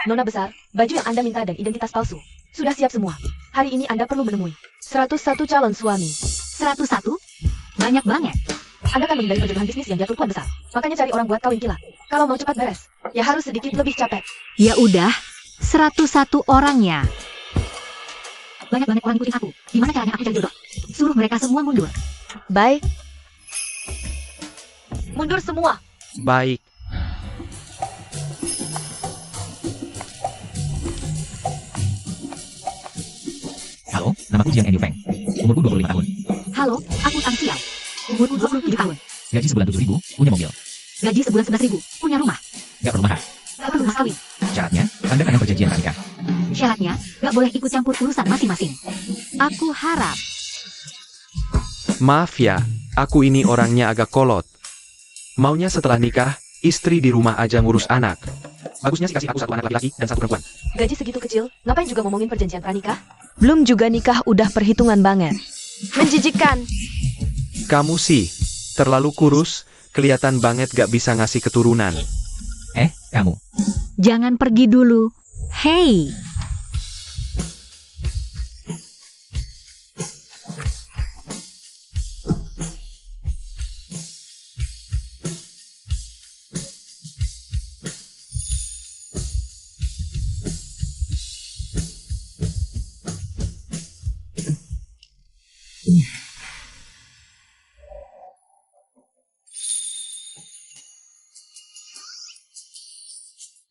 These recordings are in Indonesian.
Nona besar, baju yang Anda minta dan identitas palsu sudah siap semua. Hari ini Anda perlu menemui 101 calon suami. 101? Banyak banget. Anda kan menghindari perjodohan bisnis yang jatuh tuan besar. Makanya cari orang buat kawin kilat. Kalau mau cepat beres, ya harus sedikit lebih capek. Ya udah, 101 orangnya. Banyak banget orang ikutin aku. Gimana caranya aku cari jodoh? Suruh mereka semua mundur. Baik. Mundur semua. Baik. Halo, namaku Jiang Enyu Feng. Umurku 25 tahun. Halo, aku Tang Xiao. Umurku 27 tahun. Gaji sebulan 7.000, punya mobil. Gaji sebulan 11.000, punya rumah. Gak perlu mahar. Gak perlu mas kawin. Syaratnya, Anda akan perjanjian pernikahan. Syaratnya, gak boleh ikut campur urusan masing-masing. Aku harap. Maaf ya, aku ini orangnya agak kolot. Maunya setelah nikah, istri di rumah aja ngurus anak. Bagusnya sih kasih aku 1 anak laki-laki dan 1 perempuan. Gaji segitu kecil, ngapain juga ngomongin perjanjian pranikah? Belum juga nikah udah perhitungan banget. Menjijikkan. Kamu sih, terlalu kurus, kelihatan banget gak bisa ngasih keturunan. Kamu. Jangan pergi dulu. Hei.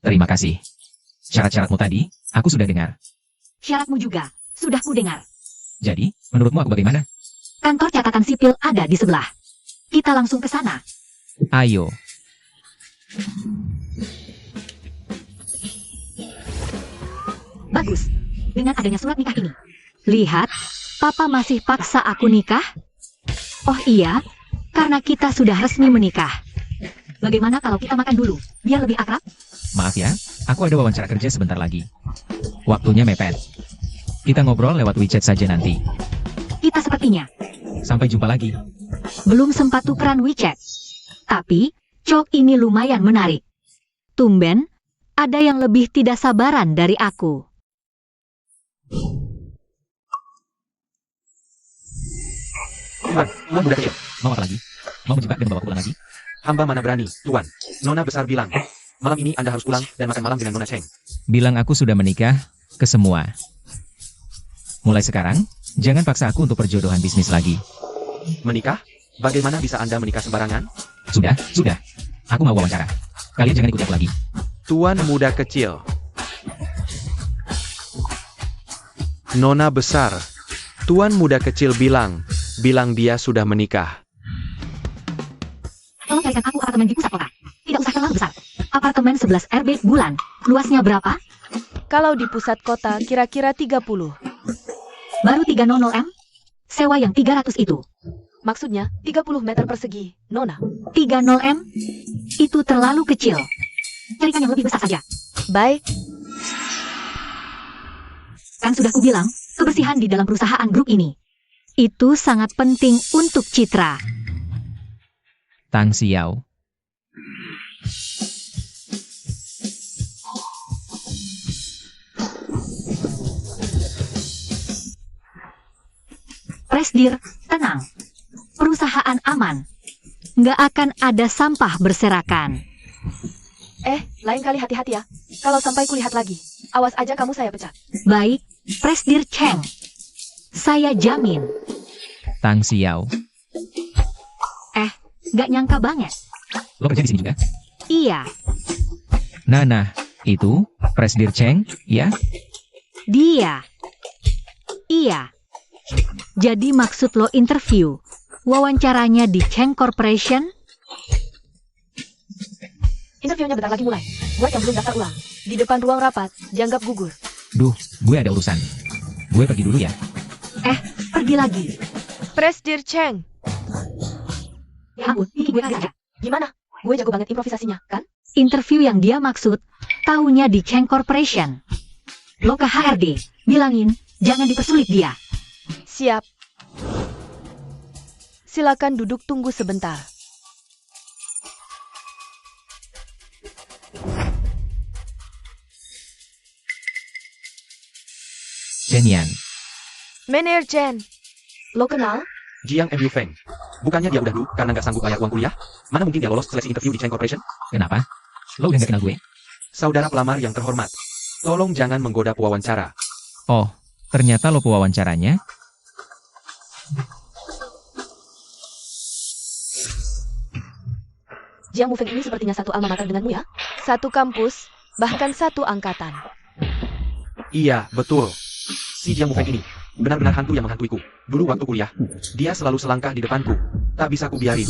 Terima kasih. Syarat-syaratmu tadi, aku sudah dengar. Syaratmu juga, sudah ku dengar. Jadi, menurutmu aku bagaimana? Kantor catatan sipil ada di sebelah. Kita langsung ke sana. Ayo. Bagus. Dengan adanya surat nikah ini. Lihat, Papa masih paksa aku nikah. Oh iya, karena kita sudah resmi menikah. Bagaimana kalau kita makan dulu, biar lebih akrab? Maaf ya, aku ada wawancara kerja sebentar lagi. Waktunya mepet. Kita ngobrol lewat WeChat saja nanti. Kita sepertinya Sampai jumpa lagi. belum sempat tukeran WeChat. Tapi, cok ini lumayan menarik. Tumben, ada yang lebih tidak sabaran dari aku. Tuan, Tuan udah kecil. Mau apa lagi? Mau menjebak dan membawa pulang lagi? Hamba mana berani, Tuan. Nona besar bilang, malam ini Anda harus pulang dan makan malam dengan Nona Cheng. Bilang aku sudah menikah, ke semua. Mulai sekarang, jangan paksa aku untuk perjodohan bisnis lagi. Menikah? Bagaimana bisa Anda menikah sembarangan? Sudah. Aku mau wawancara. Kalian jangan ikut aku lagi. Tuan muda kecil. Nona besar. Tuan muda kecil bilang dia sudah menikah. Tolong carikan aku apartemen di pusat kota. Tidak usah terlalu besar. Apartemen 11 RB bulan. Luasnya berapa? Kalau di pusat kota kira-kira 30. Baru 300 M? Sewa yang 300 itu. Maksudnya 30 meter persegi, Nona. 30 M? Itu terlalu kecil. Carikan yang lebih besar saja. Baik. Kan sudah kubilang, kebersihan di dalam perusahaan grup ini. Itu sangat penting untuk citra. Tang Xiao. Presdir, tenang. Perusahaan aman. Nggak akan ada sampah berserakan. Lain kali hati-hati ya. Kalau sampai kulihat lagi, awas aja kamu saya pecat. Baik, Presdir Cheng. Saya jamin. Tang Xiao. Nggak nyangka banget. Lo kerja di sini juga? Iya, Nah, itu Presdir Cheng, ya? dia. Iya. Jadi maksud lo interview. Wawancaranya di Cheng Corporation? Interviewnya bentar lagi mulai. Buat yang belum daftar ulang. Di depan ruang rapat, dianggap gugur. Duh, gue ada urusan. Gue pergi dulu ya. Pergi lagi. Presdir Cheng. Ya ampun, ini gue aja. Gimana? Gue jago banget improvisasinya, kan? Interview yang dia maksud, tahunya di Cheng Corporation. Lo ke HRD, bilangin, jangan dipersulit dia. Siap. Silakan duduk tunggu sebentar. Chen Yan. Manager Chen. Lo kenal? Jiang Mu Feng. Bukannya dia udah dulu karena nggak sanggup bayar uang kuliah? Mana mungkin dia lolos seleksi interview di Cheng Corporation? Kenapa? Lo udah gak kenal gue? Saudara pelamar yang terhormat. Tolong jangan menggoda pewawancara. Oh, ternyata lo pewawancaranya? Jiang Mu Feng ini sepertinya satu alma mater denganmu ya? Satu kampus, bahkan satu angkatan. Iya, betul. Si Jiang Mu Feng ini benar-benar hantu yang menghantuiku. Dulu waktu kuliah, dia selalu selangkah di depanku. Tak bisa ku biarin.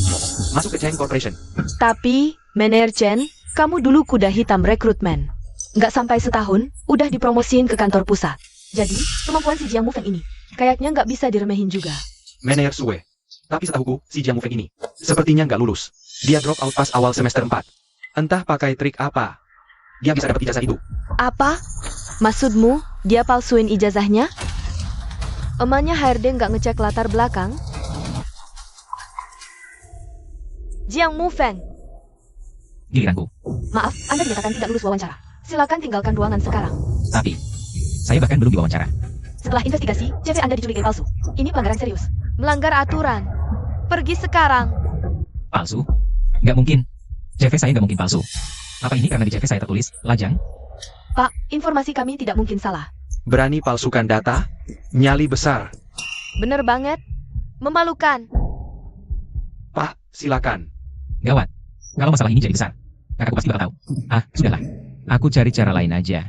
Masuk ke Cheng Corporation. Tapi, Manager Chen, kamu dulu kuda hitam rekrutmen. Nggak sampai setahun, udah dipromosiin ke kantor pusat. Jadi, kemampuan si Jiang Mu Feng ini, kayaknya nggak bisa diremehin juga. Manajer Sue. Tapi setahuku, si Jiang Mu Feng ini sepertinya nggak lulus. Dia drop out pas awal semester 4. Entah pakai trik apa. Dia bisa dapat ijazah itu. Apa? Maksudmu, dia palsuin ijazahnya? Emangnya HRD nggak ngecek latar belakang? Jiang Mu Feng. Giliranku. Maaf, Anda dinyatakan tidak lulus wawancara. Silakan tinggalkan ruangan sekarang. Tapi, saya bahkan belum diwawancara. Setelah investigasi, CV Anda dicurigai palsu. Ini pelanggaran serius. Melanggar aturan. Pergi sekarang. Palsu? Nggak mungkin. CV saya nggak mungkin palsu. Apa ini karena di CV saya tertulis, lajang? Pak, informasi kami tidak mungkin salah. Berani palsukan data? Nyali besar. Bener banget. Memalukan. Pak, silakan. Gawat. Kalau masalah ini jadi besar, kakakku pasti bakal tahu. Ah, sudahlah. Aku cari cara lain aja.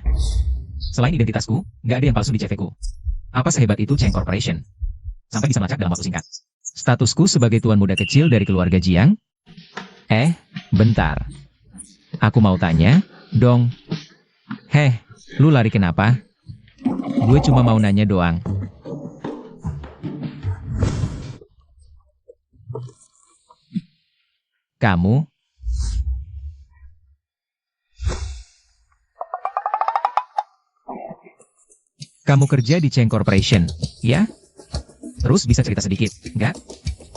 Selain identitasku, nggak ada yang palsu di CV-ku. Apa sehebat itu Cheng Corporation? Sampai bisa melacak dalam waktu singkat. Statusku sebagai tuan muda kecil dari keluarga Jiang? Bentar. Aku mau tanya, dong. Heh, lu lari kenapa? Gue cuma mau nanya doang. Kamu? Kamu kerja di Cheng Corporation, ya? Terus bisa cerita sedikit, nggak?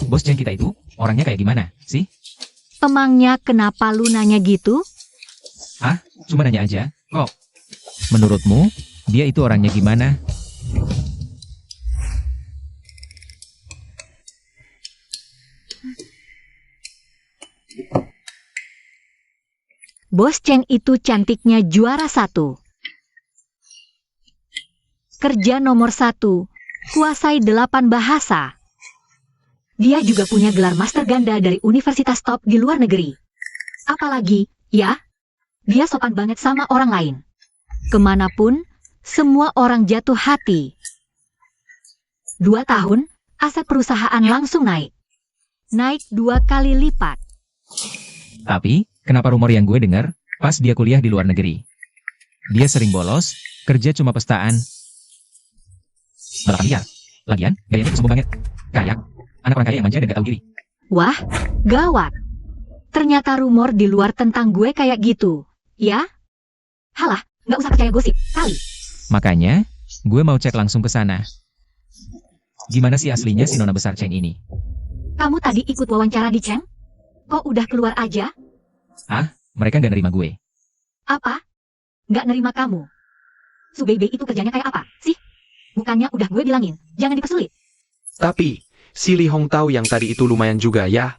Bos Cheng kita itu, orangnya kayak gimana, sih? Emangnya kenapa lu nanya gitu? Hah? Cuma nanya aja, kok. Menurutmu, dia itu orangnya gimana? Bos Cheng itu cantiknya juara 1. Kerja nomor 1, kuasai 8 bahasa. Dia juga punya gelar master ganda dari universitas top di luar negeri. Apalagi, ya, dia sopan banget sama orang lain. Kemanapun, semua orang jatuh hati. 2 tahun, aset perusahaan langsung naik. Naik 2 kali lipat. Tapi, kenapa rumor yang gue dengar, pas dia kuliah di luar negeri? Dia sering bolos, kerja cuma pestaan. Balapan liar. Lagian, gayanya tuh sombong banget. Kayak, anak orang kaya yang manja dan gak tahu diri. Wah, gawat. Ternyata rumor di luar tentang gue kayak gitu, ya? Halah, nggak usah percaya gosip, kali. Makanya, gue mau cek langsung ke sana. Gimana sih aslinya si nona besar Cheng ini? Kamu tadi ikut wawancara di Cheng? Kok udah keluar aja? Mereka gak nerima gue. Apa? Nggak nerima kamu? Su Bebe itu kerjanya kayak apa, sih? Bukannya udah gue bilangin, jangan dipersulit. Tapi, si Li Hong Tao yang tadi itu lumayan juga ya.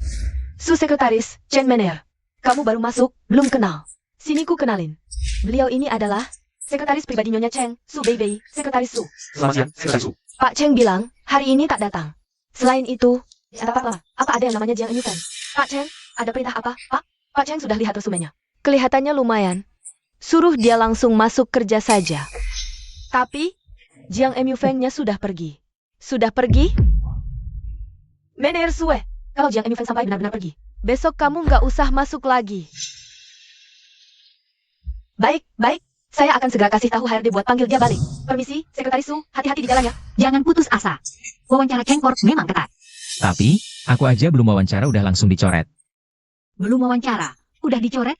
Su Sekretaris, Chen Manager. Kamu baru masuk, belum kenal. Sini ku kenalin. Beliau ini adalah Sekretaris pribadi Nyonya Cheng, Su Beibei, Sekretaris Su. Selamat siang, Sekretaris Su. Pak Cheng bilang, hari ini tak datang. Selain itu, apa ada yang namanya Jiang Mu Feng? Pak Cheng, ada perintah apa, Pak? Pak Cheng sudah lihat resumenya. Kelihatannya lumayan. Suruh dia langsung masuk kerja saja. Tapi, Jiang Mu Feng-nya sudah pergi. Sudah pergi? Manajer Sue, kalau Jiang Mu Feng sampai benar-benar pergi, besok kamu nggak usah masuk lagi. Baik, baik. Saya akan segera kasih tahu HRD buat panggil dia balik. Permisi, Sekretaris Su, hati-hati di jalannya. Jangan putus asa. Wawancara Cheng Corp memang ketat. Tapi, aku aja belum wawancara udah langsung dicoret. Belum wawancara, udah dicoret?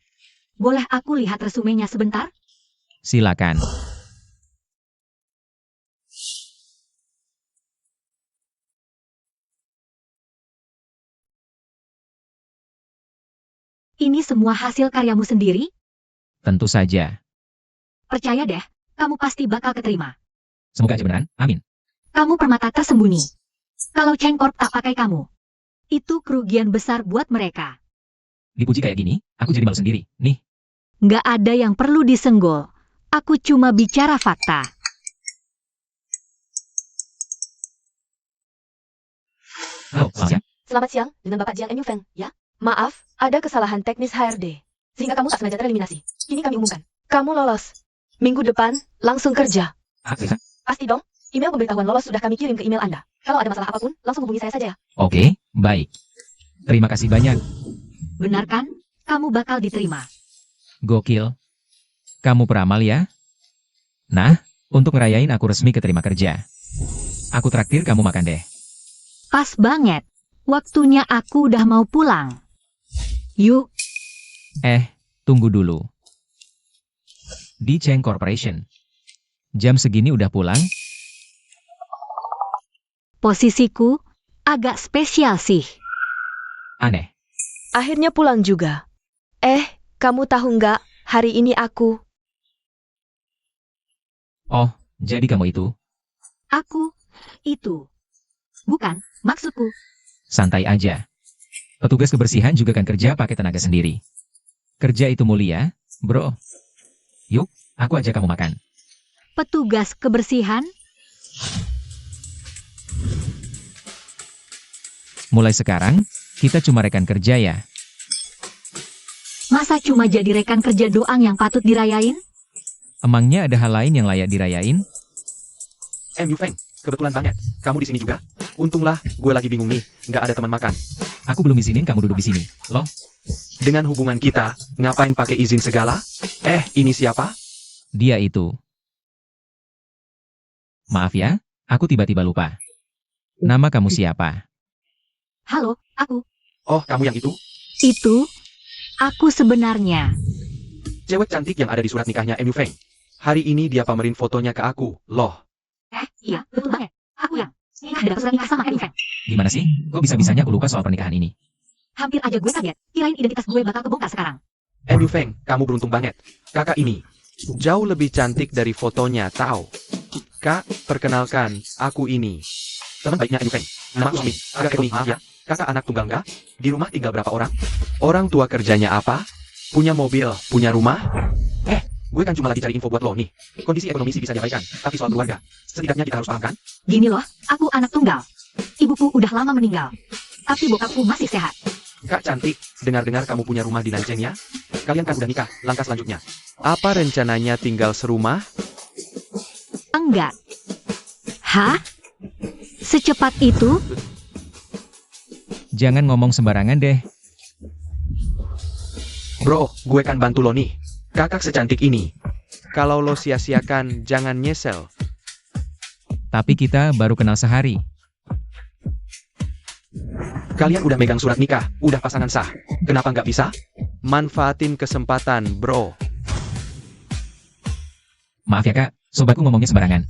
Boleh aku lihat resumenya sebentar? Silakan. Ini semua hasil karyamu sendiri? Tentu saja. Percaya deh, kamu pasti bakal keterima. Semoga aja beneran, amin. Kamu permata tersembunyi. Kalau Cheng Corp tak pakai kamu, itu kerugian besar buat mereka. Dipuji kayak gini, aku jadi malu sendiri. Nih, Nggak ada yang perlu disenggol. Aku cuma bicara fakta. halo, selamat siang. Selamat siang, dengan Bapak Jiang Yu Feng, ya? Maaf, ada kesalahan teknis HRD. Sehingga kamu tak sengaja tereliminasi. Kini kami umumkan. Kamu lolos. Minggu depan, langsung kerja. Ah, bisa? Pasti dong. Email pemberitahuan lolos sudah kami kirim ke email Anda. Kalau ada masalah apapun, langsung hubungi saya saja ya. Oke, baik. Terima kasih banyak. Benar kan? Kamu bakal diterima. Gokil. Kamu peramal ya? Nah, untuk ngerayain aku resmi keterima kerja. Aku traktir kamu makan deh. Pas banget. Waktunya aku udah mau pulang. Yuk, Tunggu dulu. Di Cheng Corporation. Jam segini udah pulang? posisiku agak spesial sih. Aneh. Akhirnya pulang juga. Kamu tahu nggak, hari ini aku... Oh, jadi kamu itu? Aku, itu. Bukan, maksudku. Santai aja. Petugas kebersihan juga kan kerja pakai tenaga sendiri. Kerja itu mulia, bro. Yuk, aku ajak kamu makan. Petugas kebersihan, Mulai sekarang, kita cuma rekan kerja ya. masa cuma jadi rekan kerja doang yang patut dirayain? Emangnya ada hal lain yang layak dirayain? Yu Feng, kebetulan banget. Kamu di sini juga? Untunglah, gue lagi bingung nih, nggak ada teman makan. Aku belum izinin kamu duduk di sini. Loh, Dengan hubungan kita, ngapain pakai izin segala? Ini siapa? dia itu. Maaf ya, aku tiba-tiba lupa. Nama kamu siapa? Halo, aku. Oh, kamu yang itu? Itu, aku sebenarnya. Cewek cantik yang ada di surat nikahnya Yu Feng. Hari ini dia pamerin fotonya ke aku, loh. Iya, betul banget. Aku yang nikah dan surat nikah sama Yu Feng. Gimana sih? Kok bisa-bisanya aku lupa soal pernikahan ini? Hampir aja gue kaget. Kirain identitas gue bakal kebongkar sekarang. Yu Feng, kamu beruntung banget. Kakak ini, jauh lebih cantik dari fotonya, tahu. Kak, perkenalkan, aku ini. Teman baiknya Yu Feng. Nama suami, agak ironis, maaf ya. Kakak anak tunggal nggak? Di rumah tinggal berapa orang? Orang tua kerjanya apa? Punya mobil, punya rumah? Gue kan cuma lagi cari info buat lo nih. Kondisi ekonomi sih bisa diabaikan, tapi soal keluarga, setidaknya kita harus paham kan? Gini loh, aku anak tunggal. Ibuku udah lama meninggal. Tapi bokapku masih sehat. Kak cantik, dengar-dengar kamu punya rumah di Nanjing ya? Kalian kan udah nikah, langkah selanjutnya. Apa rencananya tinggal serumah? Enggak. Hah? Secepat itu? Jangan ngomong sembarangan deh. Bro, gue kan bantu lo nih. Kakak secantik ini. Kalau lo sia-siakan, jangan nyesel. Tapi kita baru kenal sehari. Kalian udah megang surat nikah, udah pasangan sah. Kenapa nggak bisa? Manfaatin kesempatan, bro. Maaf ya kak, sobatku ngomongnya sembarangan.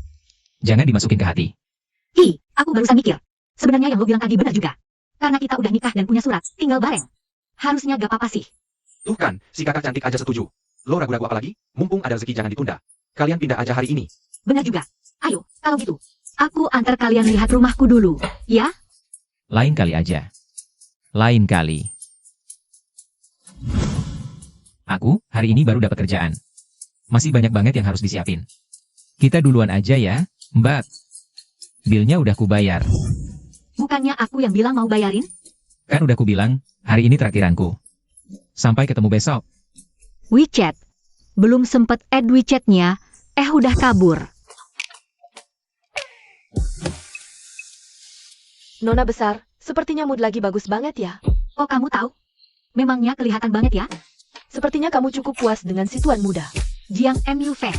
Jangan dimasukin ke hati. Aku barusan mikir. Sebenarnya yang lo bilang tadi benar juga. Karena kita udah nikah dan punya surat, tinggal bareng. Harusnya gak apa-apa sih. Tuh kan, si kakak cantik aja setuju. Lo ragu-ragu apa lagi? Mumpung ada rezeki jangan ditunda. Kalian pindah aja hari ini. Benar juga. Ayo, kalau gitu. Aku antar kalian lihat rumahku dulu, ya? Lain kali aja. Lain kali. Aku, hari ini baru dapat kerjaan. Masih banyak banget yang harus disiapin. Kita duluan aja ya, Mbak. Bilnya udah kubayar. Bukannya aku yang bilang mau bayarin? Kan udah kubilang, hari ini traktiranku. Sampai ketemu besok. WeChat. Belum sempet add WeChat-nya, udah kabur. Nona besar, sepertinya mood lagi bagus banget ya. Oh, kamu tahu? Memangnya kelihatan banget ya? Sepertinya kamu cukup puas dengan si tuan muda. Jiang Yu Feng.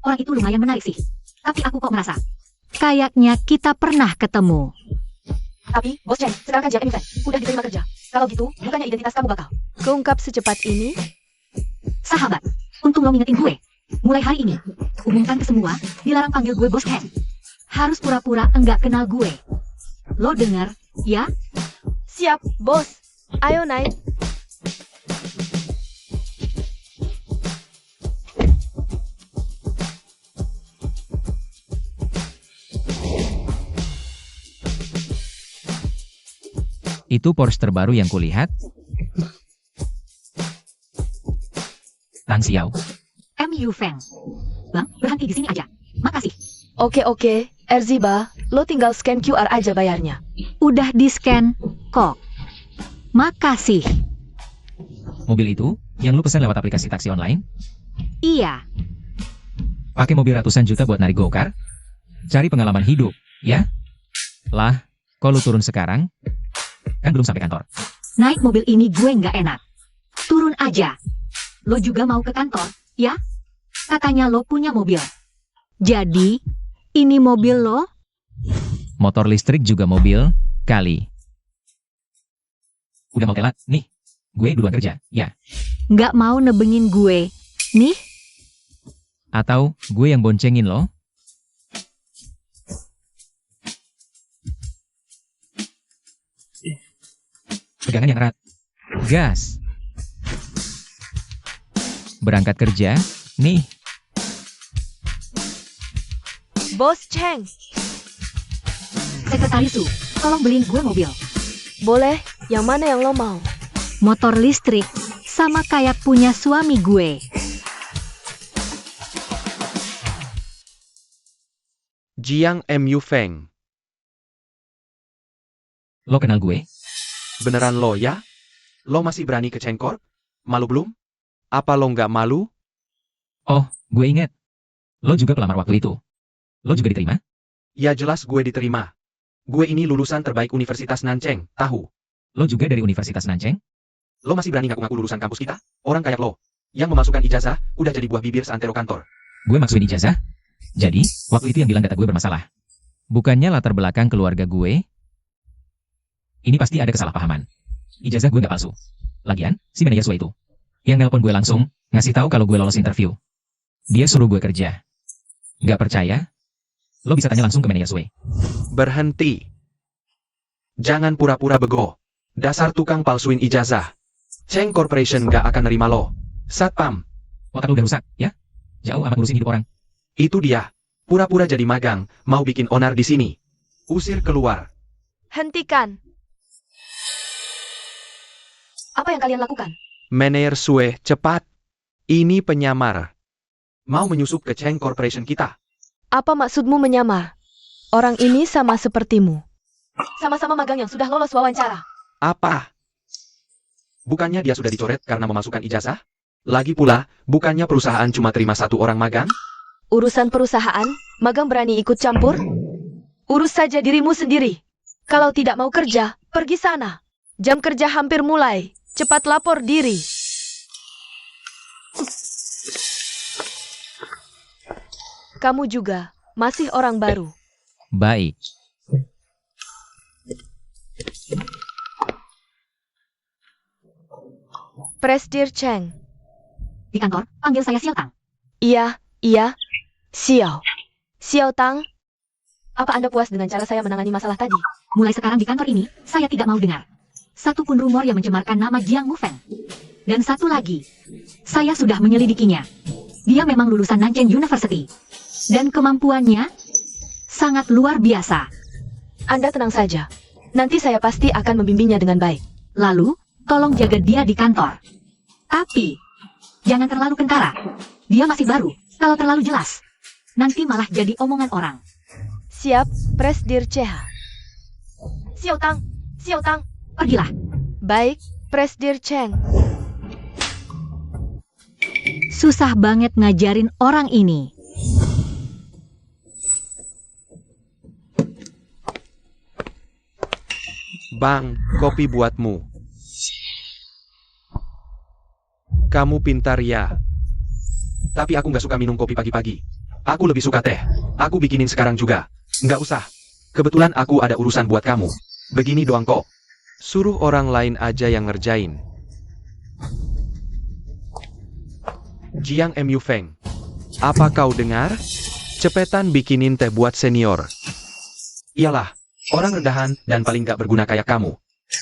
Orang itu lumayan menarik sih. Tapi aku kok merasa kayaknya kita pernah ketemu. Tapi, Bos Chen, sekarang kan Jiang Yu Feng udah diterima kerja. Kalau gitu, bukannya identitas kamu bakal keungkap secepat ini? Sahabat, untung lo ngingetin gue. Mulai hari ini, umumkan ke semua, dilarang panggil gue Bos Chen. Harus pura-pura enggak kenal gue. Lo dengar, ya? Siap, Bos. Ayo naik. Itu Porsche terbaru yang kulihat. Tang Xiao. MU Feng. Bang, berhenti di sini aja. Makasih. Oke, Erziba, lo tinggal scan QR aja bayarnya. Udah di-scan kok. Makasih. Mobil itu yang lu pesan lewat aplikasi taksi online? Iya. Pakai mobil ratusan juta buat narik go-kart? Cari pengalaman hidup, ya? Lah, kok lu turun sekarang? Kan belum sampai kantor. Naik mobil ini gue nggak enak. Turun aja. Lo juga mau ke kantor, ya? Katanya lo punya mobil. Jadi, ini mobil lo? Motor listrik juga mobil, kali. Udah mau telat, nih. Gue duluan kerja, ya. Nggak mau nebengin gue. Nih, Atau gue yang boncengin lo? Pegangan yang erat. Gas. Berangkat kerja, nih. Bos Cheng, Sekretaris Su, tolong beliin gue mobil. boleh, yang mana yang lo mau? Motor listrik, sama kayak punya suami gue. Jiang MU Feng. Lo kenal gue? Beneran lo ya? Lo masih berani ke Cengkor? Malu belum? Apa lo nggak malu? Oh, gue inget. Lo juga pelamar waktu itu. Lo juga diterima? Ya jelas gue diterima. Gue ini lulusan terbaik Universitas Nancheng, tahu? Lo juga dari Universitas Nancheng? Lo masih berani ngaku-ngaku lulusan kampus kita? Orang kayak lo, yang memasukkan ijazah, udah jadi buah bibir seantero kantor. Gue maksudin ijazah? Jadi, waktu itu yang bilang data gue bermasalah. Bukannya latar belakang keluarga gue? Ini pasti ada kesalahpahaman. Ijazah gue nggak palsu. Lagian, si manajer itu yang nelpon gue langsung, ngasih tahu kalau gue lolos interview. Dia suruh gue kerja. Nggak percaya? Lo bisa tanya langsung ke manajer. Berhenti. Jangan pura-pura bego. Dasar tukang palsuin ijazah. Cheng Corporation nggak akan nerima lo. Satpam. Otak lo udah rusak, ya? Jauh amat ngurusin hidup orang. Itu dia. Pura-pura jadi magang, mau bikin onar di sini. Usir keluar. Hentikan. Apa yang kalian lakukan? Manajer Sue, cepat. Ini penyamar. Mau menyusup ke Cheng Corporation kita. Apa maksudmu menyamar? Orang ini sama sepertimu. Sama-sama magang yang sudah lolos wawancara. Apa? Bukannya dia sudah dicoret karena memasukkan ijazah? Lagi pula, bukannya perusahaan cuma terima satu orang magang? Urusan perusahaan, magang berani ikut campur? Urus saja dirimu sendiri. Kalau tidak mau kerja, pergi sana. Jam kerja hampir mulai. Cepat lapor diri. Kamu juga, masih orang baru. Baik. Presdir Cheng. Di kantor, panggil saya Xiao Tang. Iya. Xiao. Xiao Tang. Apa Anda puas dengan cara saya menangani masalah tadi? Mulai sekarang di kantor ini, saya tidak mau dengar satu pun rumor yang mencemarkan nama Jiang Mufeng. Dan satu lagi, saya sudah menyelidikinya. Dia memang lulusan Nancheng University. Dan kemampuannya sangat luar biasa. Anda tenang saja. Nanti saya pasti akan membimbingnya dengan baik. Lalu, tolong jaga dia di kantor. Tapi, jangan terlalu kentara. Dia masih baru. Kalau terlalu jelas, nanti malah jadi omongan orang. Siap, Presdir CH. Xiao Tang. Pergilah. Baik, Presdir Cheng. Susah banget ngajarin orang ini. Bang, kopi buatmu. Kamu pintar ya. Tapi aku nggak suka minum kopi pagi-pagi. Aku lebih suka teh. Aku bikinin sekarang juga. Nggak usah. Kebetulan aku ada urusan buat kamu. Begini doang kok. Suruh orang lain aja yang ngerjain. Jiang MU Feng. Apa kau dengar? Cepetan bikinin teh buat senior. Iyalah, orang rendahan dan paling gak berguna kayak kamu.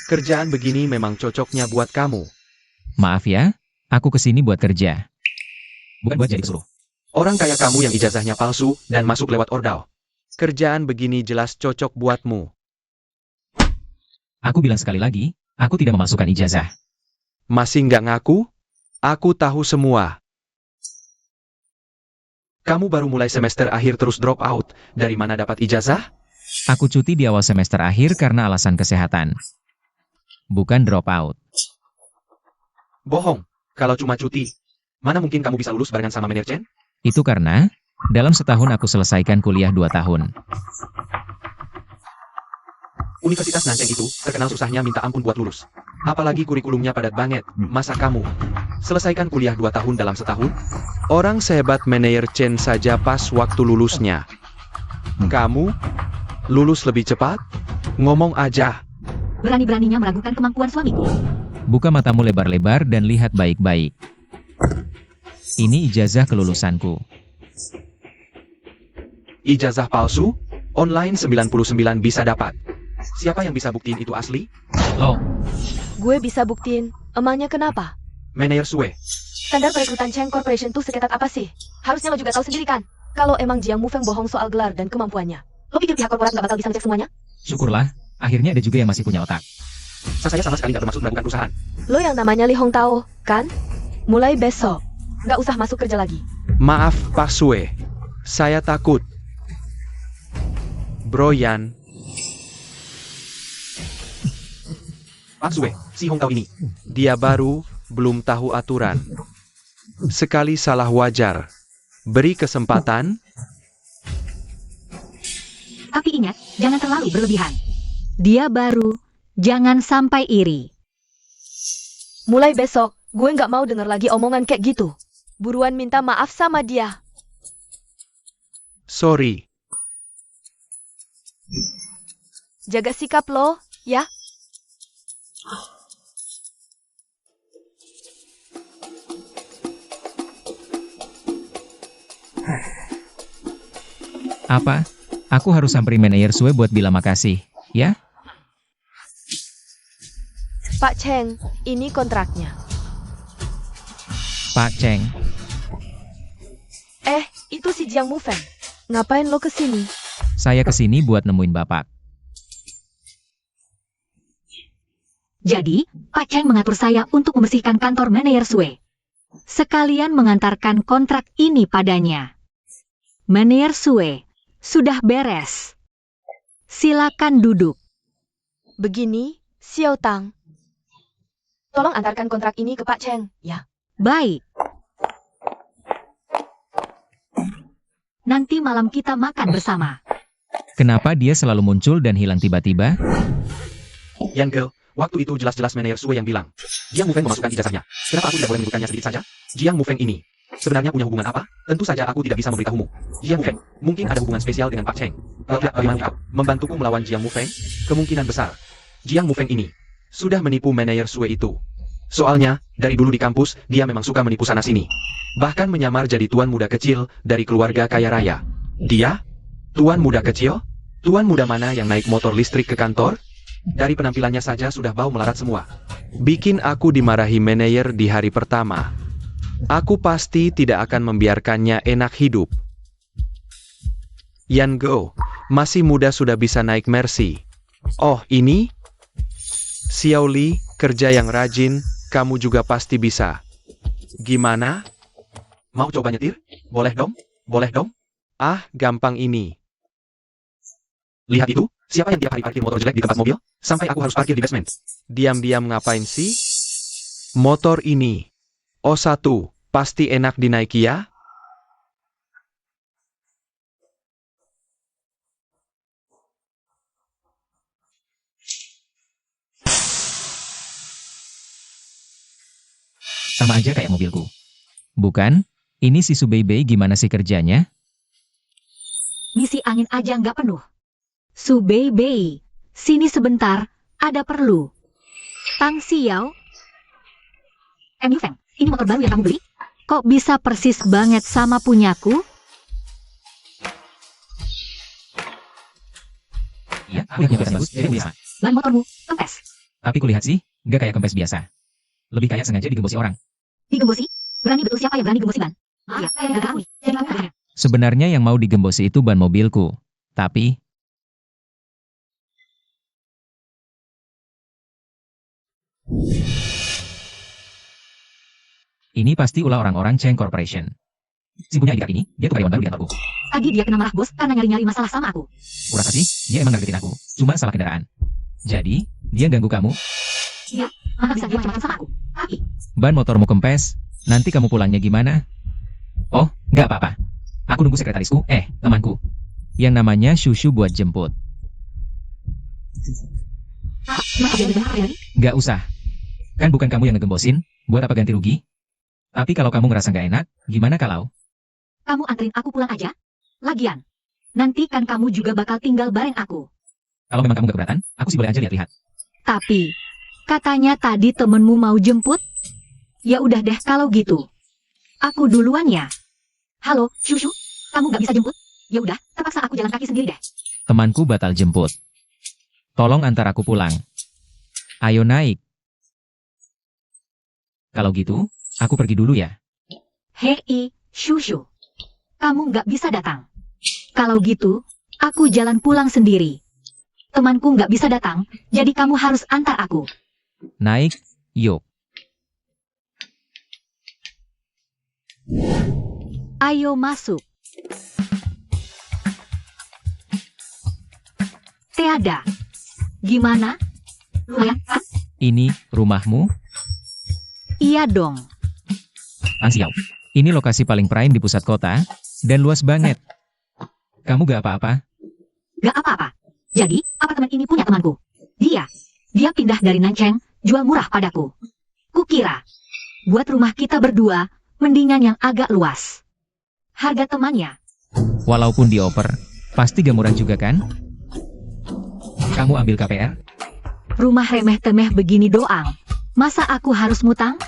Kerjaan begini memang cocoknya buat kamu. Maaf ya, aku kesini buat kerja. Bukan buat jadi pesuruh. Orang kayak kamu yang ijazahnya palsu dan masuk lewat ordal. Kerjaan begini jelas cocok buatmu. Aku bilang sekali lagi, aku tidak memasukkan ijazah. Masih nggak ngaku? Aku tahu semua. Kamu baru mulai semester akhir terus drop out. Dari mana dapat ijazah? Aku cuti di awal semester akhir karena alasan kesehatan. Bukan drop out. Bohong. Kalau cuma cuti, mana mungkin kamu bisa lulus barengan sama Manajer Chen? Itu karena, dalam setahun aku selesaikan kuliah 2 tahun. Universitas Nanjing itu terkenal susahnya minta ampun buat lulus. Apalagi kurikulumnya padat banget. Masa kamu selesaikan kuliah 2 tahun dalam setahun? Orang sehebat Manajer Chen saja pas waktu lulusnya. Kamu lulus lebih cepat? Ngomong aja. Berani-beraninya meragukan kemampuan suamiku. Buka matamu lebar-lebar dan lihat baik-baik. Ini ijazah kelulusanku. Ijazah palsu? Online 99 bisa dapat. Siapa yang bisa buktiin itu asli? Loh, Gue bisa buktiin. Emangnya kenapa? Manajer Sue. Standar perekrutan Cheng Corporation tuh seketat apa sih? Harusnya lo juga tahu sendiri kan? Kalau emang Jiang Mufeng bohong soal gelar dan kemampuannya. Lo pikir pihak korporat nggak bakal bisa ngecek semuanya? syukurlah, akhirnya ada juga yang masih punya otak. Saya sama sekali nggak bermaksud melakukan perusahaan. Lo yang namanya Li Hong Tao, kan? Mulai besok, nggak usah masuk kerja lagi. Maaf Pak Sue. Saya takut. Bro Yan. Pak Sue, si Hong Tao ini. Dia baru, belum tahu aturan. Sekali salah wajar. Beri kesempatan. Tapi ingat, jangan terlalu berlebihan. Dia baru, jangan sampai iri. Mulai besok, gue nggak mau denger lagi omongan kayak gitu. Buruan minta maaf sama dia. Sorry. Jaga sikap lo, ya. Apa? Aku harus samperin Manajer Sue buat bilang makasih, ya? Pak Cheng, ini kontraknya. Pak Cheng. Itu si Jiang Mufeng. Ngapain lo kesini? Saya kesini buat nemuin Bapak. Jadi, Pak Cheng mengatur saya untuk membersihkan kantor Manajer Sue. Sekalian mengantarkan kontrak ini padanya. Manajer Sue, sudah beres. Silakan duduk. Begini, Xiao Tang. Tolong antarkan kontrak ini ke Pak Cheng, ya. Baik. Nanti malam kita makan bersama. Kenapa dia selalu muncul dan hilang tiba-tiba? Yan Girl, waktu itu jelas-jelas Manajer Sue yang bilang. Jiang Mufeng memasukkan ijazahnya. Kenapa aku tidak boleh menyebutkannya sedikit saja? Jiang Mufeng ini sebenarnya punya hubungan apa? Tentu saja aku tidak bisa memberitahumu. Jiang Mufeng, mungkin ada hubungan spesial dengan Pak Cheng. Bagaimana kau membantuku melawan Jiang Mufeng? Kemungkinan besar. Jiang Mufeng ini sudah menipu Manajer Sue itu. Soalnya, dari dulu di kampus, dia memang suka menipu sana-sini. Bahkan menyamar jadi tuan muda kecil dari keluarga kaya raya. Dia? Tuan muda kecil? Tuan muda mana yang naik motor listrik ke kantor? Dari penampilannya saja sudah bau melarat semua. Bikin aku dimarahi manajer di hari pertama. Aku pasti tidak akan membiarkannya enak hidup. Yan Go, masih muda sudah bisa naik Mercy. Oh, ini? Xiao Li, kerja yang rajin, kamu juga pasti bisa. Gimana? Mau coba nyetir? Boleh dong? Boleh dong? Ah, gampang ini. Lihat itu, siapa yang tiap hari parkir motor jelek di tempat mobil? Sampai aku harus parkir di basement. Diam-diam ngapain sih? Motor ini. O1, pasti enak dinaiki ya? Sama aja kayak mobilku. Bukan? Ini si Subei gimana sih kerjanya? Misi angin aja nggak penuh. Subei, sini sebentar, ada perlu. Tang Xiao. Yu Feng, ini motor baru yang kamu beli? Kok bisa persis banget sama punyaku? Iya, aku punya bagus, jadi biasa. Ban motormu, kempes. Tapi kulihat sih, nggak kayak kempes biasa. Lebih kayak sengaja digembosi orang. Digembosi? Berani betul siapa yang berani gembosi ban? Iya, gak tahu. Jadi kamu berani. Sebenarnya yang mau digembosi itu ban mobilku. Tapi, Ini pasti ulah orang-orang Cheng Corporation. Si punya ID card ini, dia tuh karyawan baru di kantorku. Tadi dia kena marah bos karena nyari-nyari masalah sama aku. Kurasa sih, dia emang ngedeketin aku. Cuma salah kendaraan. Jadi, dia ganggu kamu. Mana bisa dia macam-macam sama aku? Tapi, Ban motormu kempes. Nanti kamu pulangnya gimana? Oh, nggak apa-apa. Aku nunggu sekretarisku, temanku. Yang namanya Shushu buat jemput. masa dia lebih hari? Nggak usah. Kan bukan kamu yang ngegembosin, buat apa ganti rugi? Tapi kalau kamu ngerasa nggak enak, gimana kalau? Kamu anterin aku pulang aja? Lagian, nanti kan kamu juga bakal tinggal bareng aku. Kalau memang kamu nggak keberatan, aku sih boleh aja lihat-lihat. Tapi, katanya tadi temenmu mau jemput? Ya udah deh kalau gitu. Aku duluan ya. Halo, Shushu, kamu nggak bisa jemput? Ya udah, terpaksa aku jalan kaki sendiri deh. Temanku batal jemput. Tolong antar aku pulang. Ayo naik. Kalau gitu, aku pergi dulu ya. Hei, Shushu, kamu nggak bisa datang. Kalau gitu, aku jalan pulang sendiri. Temanku nggak bisa datang, jadi kamu harus antar aku. Naik, yuk. Ayo masuk. Tiada. Gimana? Lumayan kan? Ini rumahmu? Iya dong. Ansiau. Ini lokasi paling prime di pusat kota, dan luas banget. Kamu gak apa-apa? Gak apa-apa. Jadi, apartemen ini punya temanku. Dia pindah dari Nancheng, jual murah padaku. Kukira, buat rumah kita berdua, mendingan yang agak luas. Harga temannya, Walaupun dioper, pasti gak murah juga kan? Kamu ambil KPR? rumah remeh-temeh begini doang. Masa aku harus mutang?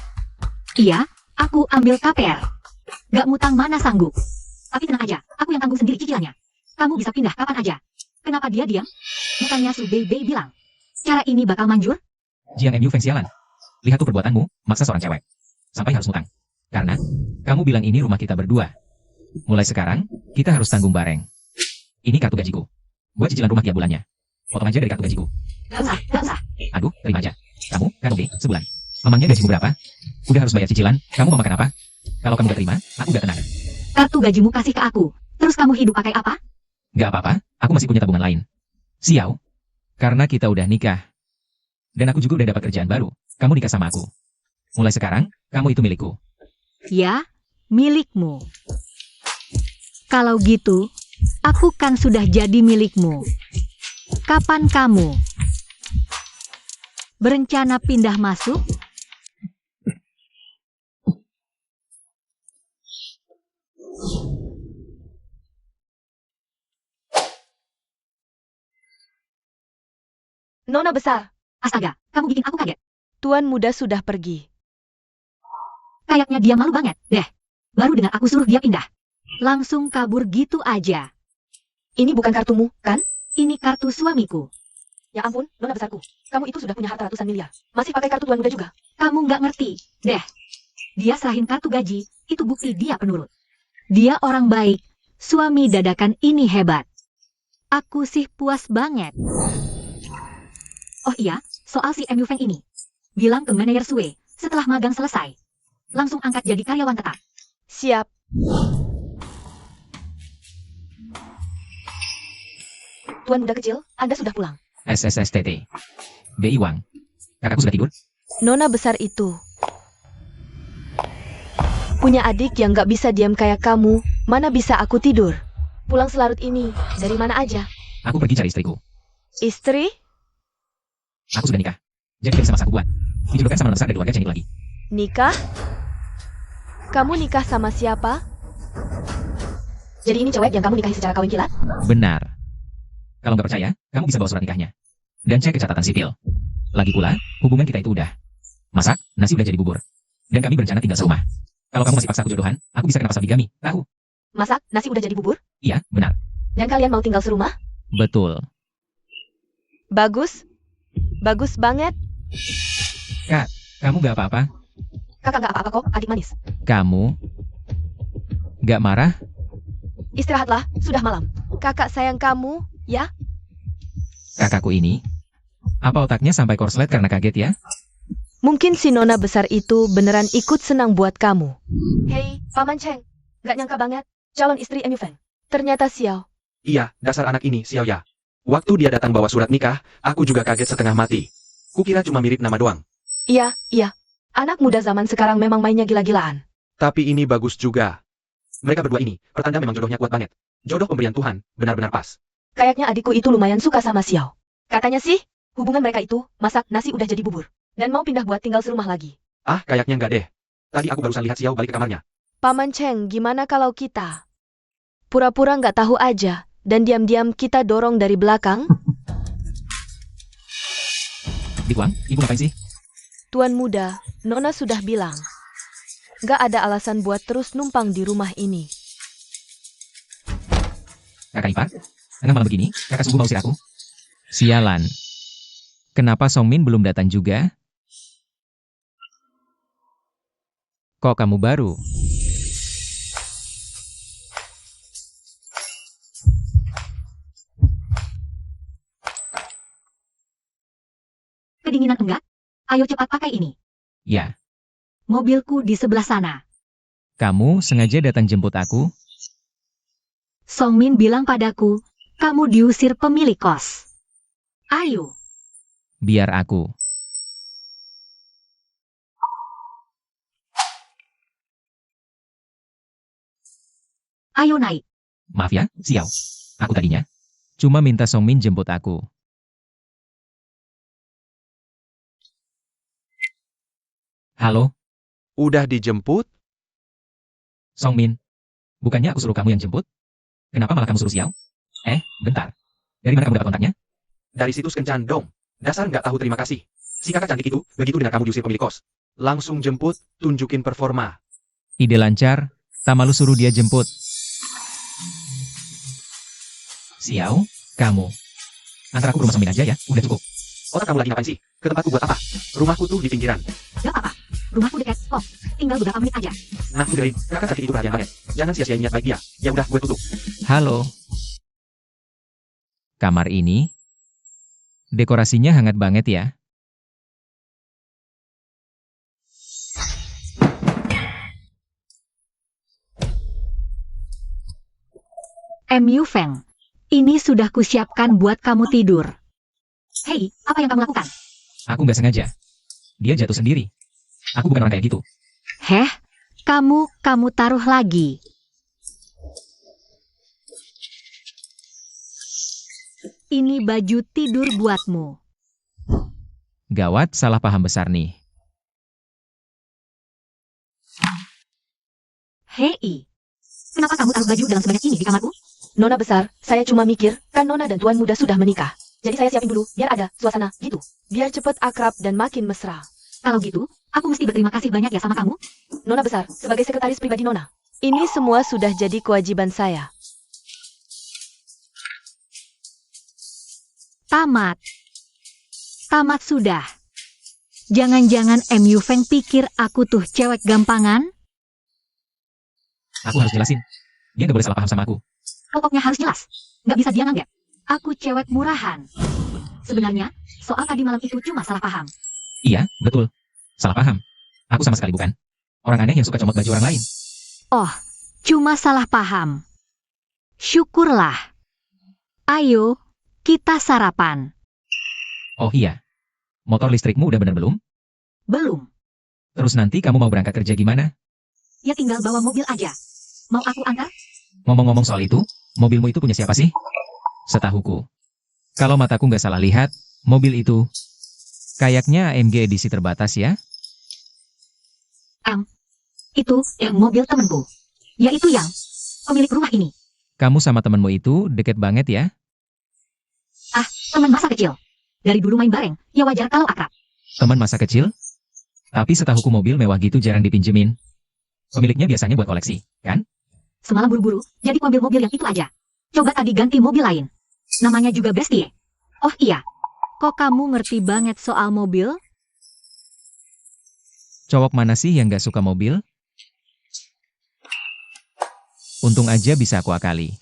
Iya, aku ambil KPR. Gak mutang mana sanggup. Tapi tenang aja, aku yang tanggung sendiri cicilannya. Kamu bisa pindah kapan aja. Kenapa dia diam? Bukannya Su Bei bilang, cara ini bakal manjur? Jiang MU Feng sialan. Lihat tuh perbuatanmu, maksa seorang cewek. Sampai harus mutang. Karena, kamu bilang ini rumah kita berdua. Mulai sekarang, kita harus tanggung bareng. Ini kartu gajiku. Buat cicilan rumah tiap bulannya. Potong aja dari kartu gajiku. Gak usah. Aduh, terima aja. Kamu, kan oke, sebulan. Memangnya gajimu berapa? Udah harus bayar cicilan, kamu mau makan apa? Kalau kamu gak terima, aku gak tenang. Kartu gajimu kasih ke aku. Terus kamu hidup pakai apa? Gak apa-apa, aku masih punya tabungan lain. Siau. Karena kita udah nikah. Dan aku juga udah dapat kerjaan baru. Kamu nikah sama aku. Mulai sekarang, kamu itu milikku. Ya, milikmu. Kalau gitu, aku kan sudah jadi milikmu. Kapan kamu berencana pindah masuk? Nona besar, Astaga, kamu bikin aku kaget. Tuan muda sudah pergi. Kayaknya dia malu banget, deh. Baru dengar aku suruh dia pindah. Langsung kabur gitu aja. Ini bukan kartumu, kan? Ini kartu suamiku. Ya ampun, Nona besarku. Kamu itu sudah punya harta ratusan miliar. Masih pakai kartu tuan muda juga. Kamu nggak ngerti, deh. Dia serahin kartu gaji, itu bukti dia penurut. Dia orang baik, suami dadakan ini hebat. Aku sih puas banget. Oh iya, soal si MU Feng ini. Bilang ke manajer Sue, setelah magang selesai. Langsung angkat jadi karyawan tetap. Siap. Tuan muda kecil, Anda sudah pulang. SSSTT. BI Wang. Kakakku sudah tidur? Nona besar itu punya adik yang gak bisa diam kayak kamu. Mana bisa aku tidur? Pulang selarut ini, dari mana aja? Aku pergi cari istriku. Istri? Aku sudah nikah. Jadi gak bisa masak buat. Dijodohkan sama besar dari keluarga Cengit lagi. Nikah? Kamu nikah sama siapa? Jadi ini cewek yang kamu nikahi secara kawin kilat? Benar. Kalau nggak percaya, kamu bisa bawa surat nikahnya. Dan cek ke catatan sipil. Lagi pula, hubungan kita itu udah. Masak, nasi udah jadi bubur. Dan kami berencana tinggal serumah. Kalau kamu masih paksa aku jodohan, aku bisa kena pasal bigami, tahu? Masak, nasi udah jadi bubur? Iya, benar. Dan kalian mau tinggal serumah? Betul. Bagus. Bagus banget. Kamu nggak apa-apa? Kakak gak apa-apa kok, adik manis. Kamu nggak marah? Istirahatlah, sudah malam. Kakak sayang kamu, ya? Kakakku ini? Apa otaknya sampai korslet karena kaget ya? Mungkin si nona besar itu beneran ikut senang buat kamu. Hei, Paman Cheng. Gak nyangka banget, calon istri Emu Feng. Ternyata Xiao. Iya, dasar anak ini, Xiao ya. Waktu dia datang bawa surat nikah, aku juga kaget setengah mati. Kukira cuma mirip nama doang. Iya, iya. Anak muda zaman sekarang memang mainnya gila-gilaan. Tapi ini bagus juga. Mereka berdua ini, pertanda memang jodohnya kuat banget. Jodoh pemberian Tuhan, benar-benar pas. Kayaknya adikku itu lumayan suka sama Xiao. Katanya sih, hubungan mereka itu, masak nasi udah jadi bubur. Dan mau pindah buat tinggal serumah lagi. Ah, kayaknya nggak deh. Tadi aku barusan lihat Xiao balik ke kamarnya. Paman Cheng, gimana kalau kita pura-pura nggak tahu aja, dan diam-diam kita dorong dari belakang? Bikuang, ibu ngapain sih? Tuan muda, Nona sudah bilang. Nggak ada alasan buat terus numpang di rumah ini. Kakak ipar? Tengah malam begini, kakak sungguh mau usir aku? Sialan. Kenapa Songmin belum datang juga? Kok kamu baru? Kedinginan enggak? Ayo cepat pakai ini. Ya, Mobilku di sebelah sana. kamu sengaja datang jemput aku? Songmin bilang padaku, kamu diusir pemilik kos. Ayo. Biar aku. Ayo naik. Maaf ya, Xiao. Aku tadinya cuma minta Songmin jemput aku. Halo, Udah dijemput? Songmin. Bukannya aku suruh kamu yang jemput? Kenapa malah kamu suruh Xiao? Bentar. Dari mana kamu dapat kontaknya? Dari situs kencan dong. Dasar nggak tahu terima kasih. Si kakak cantik itu, begitu dengar kamu diusir pemilik kos. Langsung jemput, tunjukin performa. Ide lancar, tak malu suruh dia jemput. Xiao, kamu. Antar aku ke rumah Songmin aja ya, udah cukup. Otak kamu lagi ngapain sih? Ke tempatku buat apa? Rumahku tuh di pinggiran. Gak apa-apa. Rumahku dekat kok. Tinggal beberapa menit aja. Nah, udahin. Kakak cantik itu perhatian banget. Jangan sia-siain niat baik dia. Ya udah, gue tutup. Halo. Kamar ini, dekorasinya hangat banget ya. Emu Feng. Ini sudah kusiapkan buat kamu tidur. Hei, apa yang kamu lakukan? Aku nggak sengaja. Dia jatuh sendiri. Aku bukan orang kayak gitu. Heh, kamu taruh lagi. Ini baju tidur buatmu. Gawat, salah paham besar nih. Hei, kenapa kamu taruh baju dalam sebanyak ini di kamarku? Nona besar, saya cuma mikir, kan Nona dan Tuan muda sudah menikah. Jadi saya siapin dulu, biar ada suasana gitu. Biar cepet akrab dan makin mesra. Kalau gitu, aku mesti berterima kasih banyak ya sama kamu. Nona besar, sebagai sekretaris pribadi Nona. Ini semua sudah jadi kewajiban saya. Tamat. Tamat sudah. Jangan-jangan Emu Feng pikir aku tuh cewek gampangan? Aku harus jelasin. Dia nggak boleh salah paham sama aku. Pokoknya harus jelas. Nggak bisa dia nganggap. Aku cewek murahan. Sebenarnya, soal tadi malam itu cuma salah paham. Iya, betul. Salah paham. Aku sama sekali bukan orang aneh yang suka comot baju orang lain. Oh, cuma salah paham. Syukurlah. Ayo, kita sarapan. Oh iya. Motor listrikmu udah bener belum? Belum. Terus nanti kamu mau berangkat kerja gimana? Ya tinggal bawa mobil aja. Mau aku antar? Ngomong-ngomong soal itu, mobilmu itu punya siapa sih? Setahuku. Kalau mataku nggak salah lihat, mobil itu kayaknya AMG edisi terbatas ya? Itu yang mobil temenku. Yaitu yang pemilik rumah ini. Kamu sama temenmu itu deket banget ya? Teman masa kecil. Dari dulu main bareng, ya wajar kalau akrab. Teman masa kecil? Tapi setahuku mobil mewah gitu jarang dipinjemin. Pemiliknya biasanya buat koleksi, kan? Semalam buru-buru, jadi ambil mobil yang itu aja. Coba tadi ganti mobil lain. Namanya juga Bestie. Oh iya. Kok kamu ngerti banget soal mobil? Cowok mana sih yang nggak suka mobil? Untung aja bisa aku akali.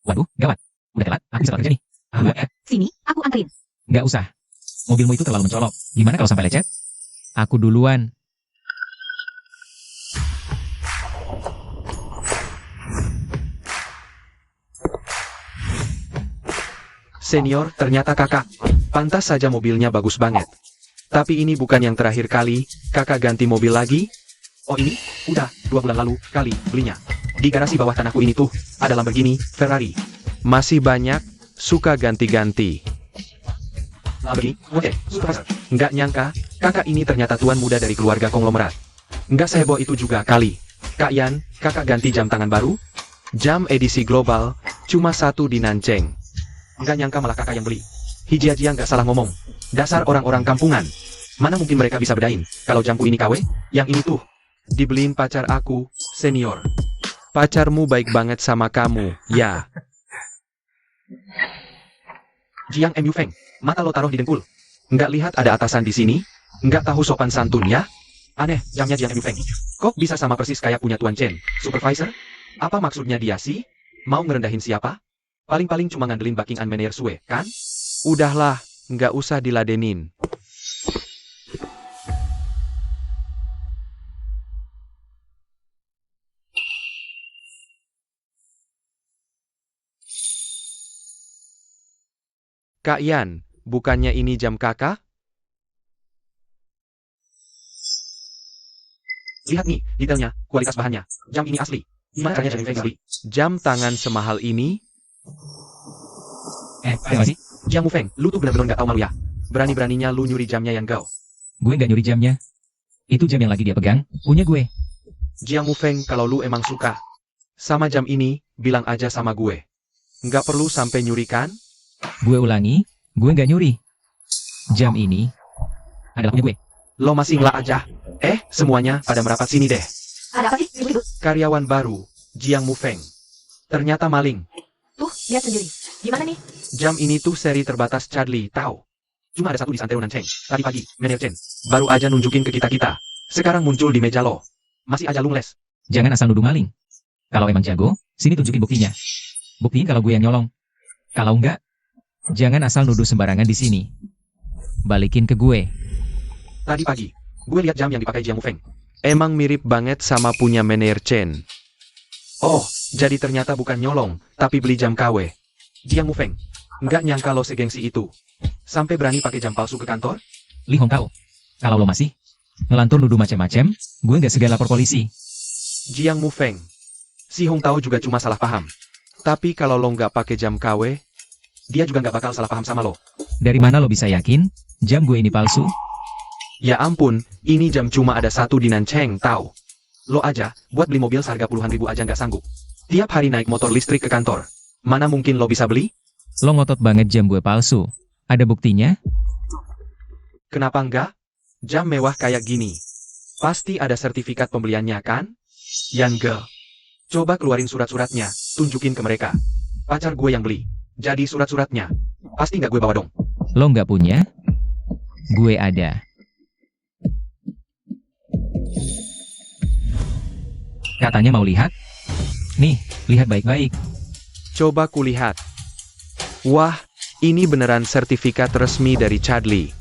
Waduh, gawat. Udah telat, aku bisa telat kerja nih. Sini, aku anterin. Nggak usah. Mobilmu itu terlalu mencolok. Gimana kalau sampai lecet? Aku duluan. Senior, ternyata kakak. Pantas saja mobilnya bagus banget. Tapi ini bukan yang terakhir kali, kakak ganti mobil lagi. Oh ini, udah, 2 bulan lalu, kali, belinya. Di garasi bawah tanahku ini tuh, ada Lamborghini, Ferrari. Masih banyak, suka ganti-ganti. Lamborghini, oke, supervisor. Nggak nyangka, kakak ini ternyata tuan muda dari keluarga konglomerat. Nggak seheboh itu juga kali. Kak Yan, kakak ganti jam tangan baru? Jam edisi global, cuma 1 di Nanjing. Nggak nyangka malah kakak yang beli. Hiji-hajian nggak salah ngomong. Dasar orang-orang kampungan. Mana mungkin mereka bisa bedain, kalau jamku ini KW, yang ini tuh. Dibeliin pacar aku, senior. Pacarmu baik banget sama kamu, ya. Jiang MU Feng, mata lo taruh di dengkul. Nggak lihat ada atasan di sini? Nggak tahu sopan santun ya? Aneh, jamnya Jiang MU Feng. Kok bisa sama persis kayak punya Tuan Chen, supervisor? Apa maksudnya dia sih? Mau ngerendahin siapa? Paling-paling cuma ngandelin backing an Mener Sue, kan? Udahlah, nggak usah diladenin. Kak Yan, bukannya ini jam kakak? Lihat nih, detailnya, kualitas bahannya. Jam ini asli. Gimana caranya Jiang Feng beli? Jam tangan semahal ini? Terima kasih. Jiang Feng, lu tuh benar-benar nggak tahu malu ya. Berani-beraninya lu nyuri jamnya yang gao. Gue nggak nyuri jamnya. Itu jam yang lagi dia pegang, punya gue. Jiang Feng, kalau lu emang suka sama jam ini, bilang aja sama gue. Nggak perlu sampai nyuri kan? Gue ulangi, gue nggak nyuri. Jam ini adalah punya gue. Lo masih ngelak aja. Semuanya pada merapat sini deh. Ada apa sih, ribut-ribut? Karyawan baru, Jiang Feng. Ternyata maling. Tuh, lihat sendiri. Gimana nih? Jam ini tuh seri terbatas Charlie, tahu? Cuma ada 1 di Santero Nanjing. Tadi pagi, Mener Chen baru aja nunjukin ke kita-kita. Sekarang muncul di meja lo. Masih aja lu les. Jangan asal nuduh maling. Kalau emang jago, sini tunjukin buktinya. Buktiin kalau gue yang nyolong. Kalau enggak, jangan asal nuduh sembarangan di sini. Balikin ke gue. Tadi pagi, gue lihat jam yang dipakai Jiang Feng. Emang mirip banget sama punya Mener Chen. Oh, jadi ternyata bukan nyolong, tapi beli jam KW. Jiang Feng, nggak nyangka lo segengsi itu. Sampai berani pakai jam palsu ke kantor? Li Hong Tao, kalau lo masih ngelantur nuduh macam-macam, gue nggak segan lapor polisi. Jiang Feng, si Hong Tao juga cuma salah paham. Tapi kalau lo nggak pakai jam KW, dia juga nggak bakal salah paham sama lo. Dari mana lo bisa yakin jam gue ini palsu? Ya ampun, ini jam cuma ada 1 di Nanjing, tahu? Lo aja, buat beli mobil seharga puluhan ribu aja nggak sanggup. Tiap hari naik motor listrik ke kantor. Mana mungkin lo bisa beli? Lo ngotot banget jam gue palsu. Ada buktinya? Kenapa enggak? Jam mewah kayak gini. Pasti ada sertifikat pembeliannya kan? Yan Girl. Coba keluarin surat-suratnya, tunjukin ke mereka. Pacar gue yang beli. Jadi surat-suratnya. Pasti nggak gue bawa dong. Lo nggak punya? Gue ada. Katanya mau lihat? Nih, lihat baik-baik. Coba kulihat. Wah, ini beneran sertifikat resmi dari Charlie.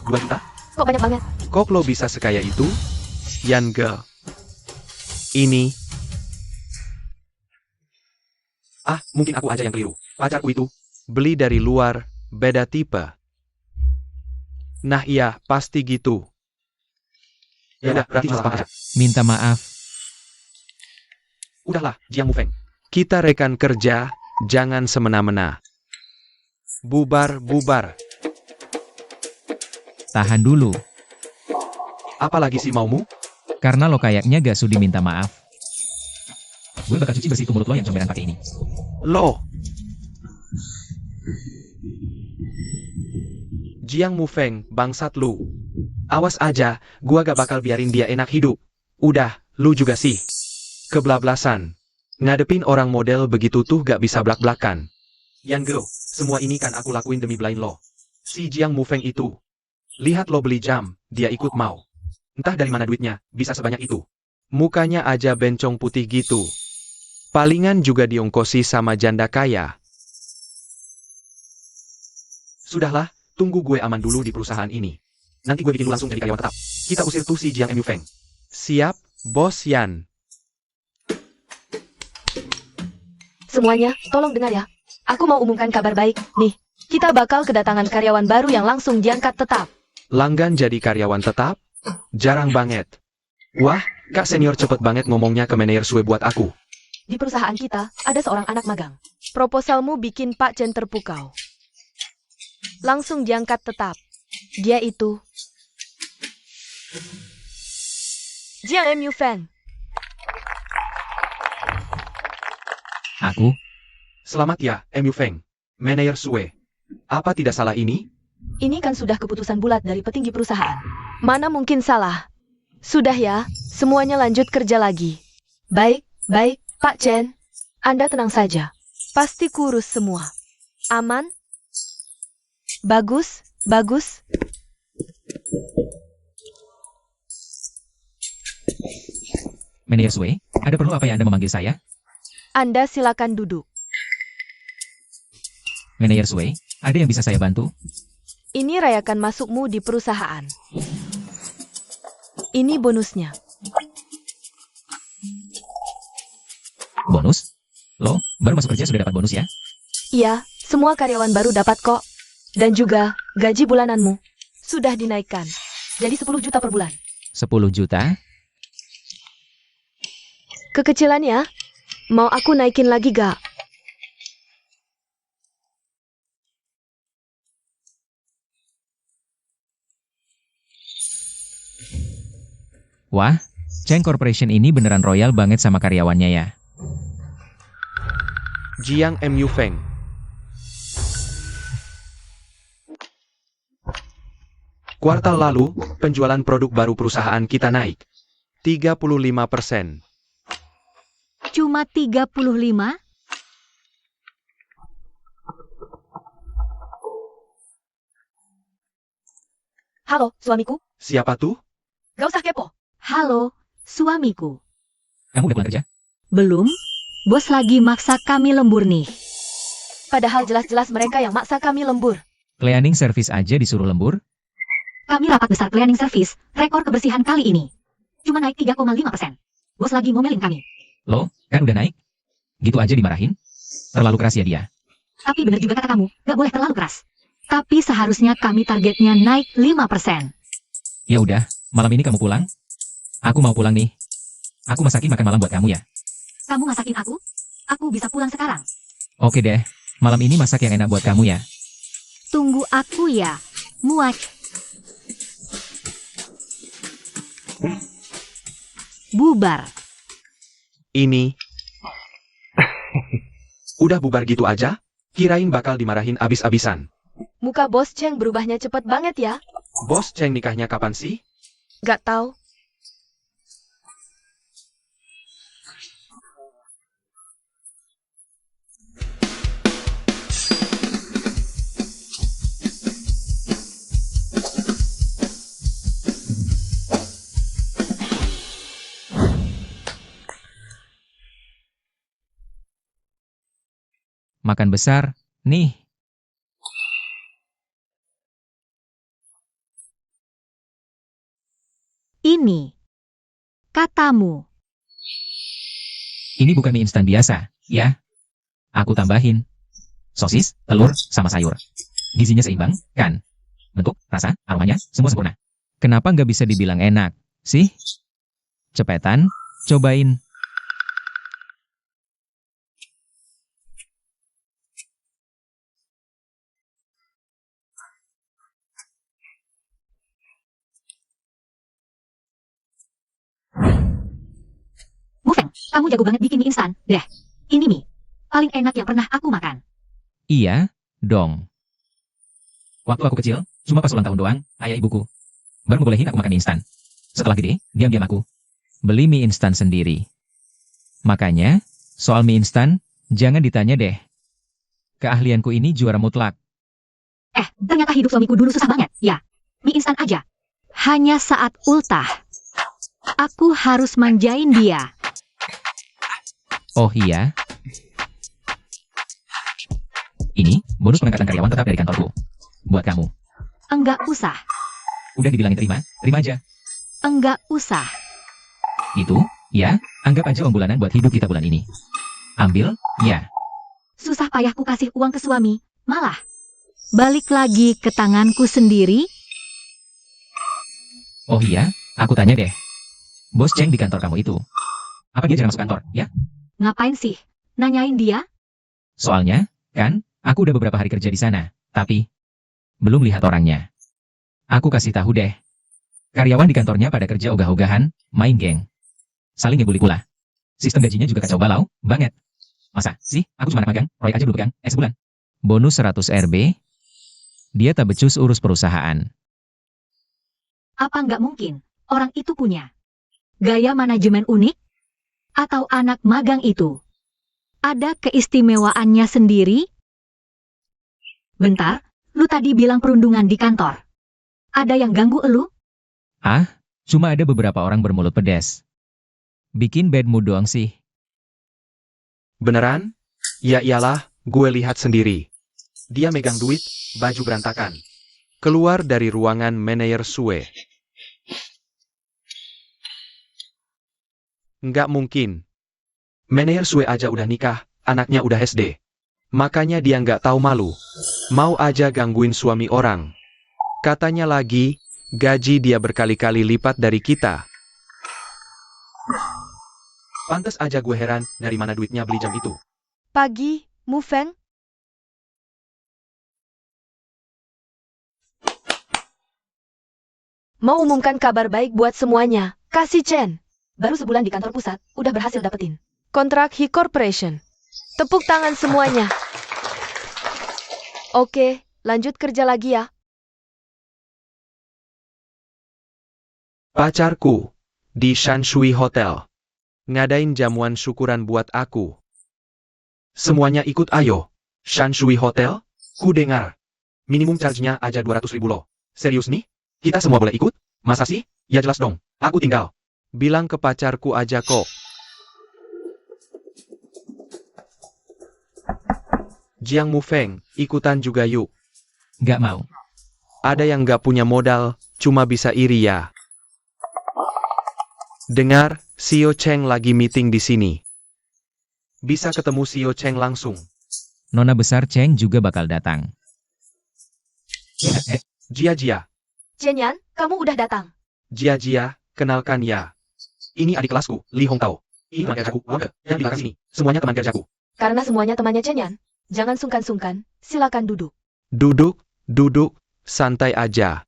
2 juta? Kok banyak banget? Kok lo bisa sekaya itu? Yan Girl. Ini. Mungkin aku aja yang keliru. Pacarku itu beli dari luar, beda tipe. Nah iya, pasti gitu. Ya udah, berarti salah paham aja. Minta maaf. Udahlah, Jiang Feng. Kita rekan kerja, jangan semena-mena. Bubar, bubar. Tahan dulu. Apalagi sih maumu? Karena lo kayaknya gak sudi minta maaf. Gue bakal cuci bersih tuh mulut lo yang comberan pakai ini. Lo. Jiang Feng, bangsat lu. Awas aja, gua gak bakal biarin dia enak hidup. Udah, lu juga sih. Keblablasan. Ngadepin orang model begitu tuh gak bisa blak-blakan. Yan Girl, semua ini kan aku lakuin demi blind lo. Si Jiang Feng itu. Lihat lo beli jam, dia ikut mau. Entah dari mana duitnya, bisa sebanyak itu. Mukanya aja bencong putih gitu. Palingan juga diongkosi sama janda kaya. Sudahlah, tunggu gue aman dulu di perusahaan ini. Nanti gue bikin lu langsung jadi karyawan tetap. Kita usir tuh si Jiang Mu Feng. Siap, Bos Yan. Semuanya, tolong dengar ya. Aku mau umumkan kabar baik. Nih, kita bakal kedatangan karyawan baru yang langsung diangkat tetap. Langgan jadi karyawan tetap? Jarang banget. Wah, Kak Senior cepet banget ngomongnya ke manajer Sue buat aku. Di perusahaan kita, ada seorang anak magang. Proposalmu bikin Pak Chen terpukau. Langsung diangkat tetap. Dia itu Jiang Mu Feng. Aku, Selamat ya, Mu Feng. Manajer Sue. Apa tidak salah ini? Ini kan sudah keputusan bulat dari petinggi perusahaan. Mana mungkin salah. Sudah ya, semuanya lanjut kerja lagi. Baik, baik, Pak Chen. Anda tenang saja. Pasti kurus semua. Aman? Bagus, bagus. manajer Sue, ada perlu apa yang Anda memanggil saya? Anda silakan duduk. Manajer Sue, ada yang bisa saya bantu? Ini rayakan masukmu di perusahaan. Ini bonusnya. Bonus? Lo, baru masuk kerja sudah dapat bonus ya? Iya, semua karyawan baru dapat kok. Dan juga, gaji bulananmu sudah dinaikkan. Jadi 10 juta per bulan. 10 juta? Kekecilan ya? Mau aku naikin lagi gak? Wah, Cheng Corporation ini beneran royal banget sama karyawannya ya. Jiang Mu Feng. Kuartal lalu, penjualan produk baru perusahaan kita naik 35%. Cuma 35? Halo, suamiku. Siapa tuh? Gak usah kepo. Halo, suamiku. Kamu udah pulang kerja? Belum? Bos lagi maksa kami lembur nih. Padahal jelas-jelas mereka yang maksa kami lembur. Cleaning service aja disuruh lembur? Kami rapat besar cleaning service, rekor kebersihan kali ini. Cuma naik 3,5%. Bos lagi ngomelin kami. Lo, kan udah naik? Gitu aja dimarahin? Terlalu keras ya dia? Tapi bener juga kata kamu, gak boleh terlalu keras. Tapi seharusnya kami targetnya naik 5%. Ya udah, malam ini kamu pulang? Aku mau pulang nih. Aku masakin makan malam buat kamu ya. Kamu masakin aku? Aku bisa pulang sekarang. Oke deh, malam ini masak yang enak buat kamu ya. Tunggu aku ya, muak. Bubar. Ini. Udah bubar gitu aja? Kirain bakal dimarahin abis-abisan. Muka Bos Cheng berubahnya cepet banget ya. Bos Cheng nikahnya kapan sih? Gak tahu. Makan besar, nih. Ini. Katamu. Ini bukan mie instan biasa, ya. Aku tambahin sosis, telur, sama sayur. Gizinya seimbang, kan? Bentuk, rasa, aromanya, semua sempurna. Kenapa nggak bisa dibilang enak, sih? Cepetan, cobain. Mufeng, kamu jago banget bikin mie instan. Deh, ini mie. Paling enak yang pernah aku makan. Iya, dong. Waktu aku kecil, cuma pas ulang tahun doang, ayah ibuku baru ngebolehin aku makan mie instan. Setelah gede, diam-diam aku beli mie instan sendiri. Makanya, soal mie instan, jangan ditanya deh. Keahlianku ini juara mutlak. Ternyata hidup suamiku dulu susah banget. Ya, mie instan aja. Hanya saat ultah. Aku harus manjain dia. Oh iya. Ini bonus pengangkatan karyawan tetap dari kantorku. buat kamu. Enggak usah. Udah dibilangin terima aja. Enggak usah. Itu, ya, anggap aja uang bulanan buat hidup kita bulan ini. Ambil, ya. Susah payahku kasih uang ke suami, malah balik lagi ke tanganku sendiri. Oh iya, aku tanya deh. Bos Cheng di kantor kamu itu, apa dia jarang masuk kantor, ya? Ngapain sih? Nanyain dia? Soalnya, kan, aku udah beberapa hari kerja di sana, tapi belum lihat orangnya. Aku kasih tahu deh. Karyawan di kantornya pada kerja ogah-ogahan, main geng. Saling ngebully pula. Sistem gajinya juga kacau balau, banget. Masa sih, aku cuma anak magang, proyek aja belum pegang, sebulan. Bonus 100 RB, dia tak becus urus perusahaan. Apa nggak mungkin orang itu punya gaya manajemen unik? Atau anak magang itu ada keistimewaannya sendiri? Bentar, lu tadi bilang perundungan di kantor. Ada yang ganggu elu? Cuma ada beberapa orang bermulut pedas. Bikin bad mood doang sih. Beneran? Ya iyalah, gue lihat sendiri. Dia megang duit, baju berantakan. Keluar dari ruangan manajer Sue. Nggak mungkin. Manajer Sue aja udah nikah, anaknya udah SD. Makanya dia nggak tahu malu. Mau aja gangguin suami orang. Katanya lagi, gaji dia berkali-kali lipat dari kita. Pantes aja gue heran, dari mana duitnya beli jam itu. Pagi, Mu Feng. Mau umumkan kabar baik buat semuanya. Kasih Chen. Baru sebulan di kantor pusat, udah berhasil dapetin kontrak He Corporation. Tepuk tangan semuanya. Oke, lanjut kerja lagi ya. Pacarku, di Shanshui Hotel. Ngadain jamuan syukuran buat aku. Semuanya ikut ayo. Shanshui Hotel? Ku dengar. Minimum charge-nya aja 200.000 loh. Serius nih? Kita semua boleh ikut? Masa sih? Ya jelas dong. Aku tinggal. Bilang ke pacarku aja kok. Jiang Mu Feng, ikutan juga yuk. Gak mau. Ada yang gak punya modal, cuma bisa iri ya. Dengar, Sio Cheng lagi meeting di sini. Bisa ketemu Sio Cheng langsung. Nona besar Cheng juga bakal datang. Jia, Chen Yan, kamu udah datang. Jia, kenalkan ya. Ini adik kelasku, Li Hong Tao. Ini teman kerjaku, Wang Ge, yang di belakang sini. Semuanya teman kerjaku. Karena semuanya temannya Chen Yan, jangan sungkan-sungkan, silakan duduk. Duduk, santai aja.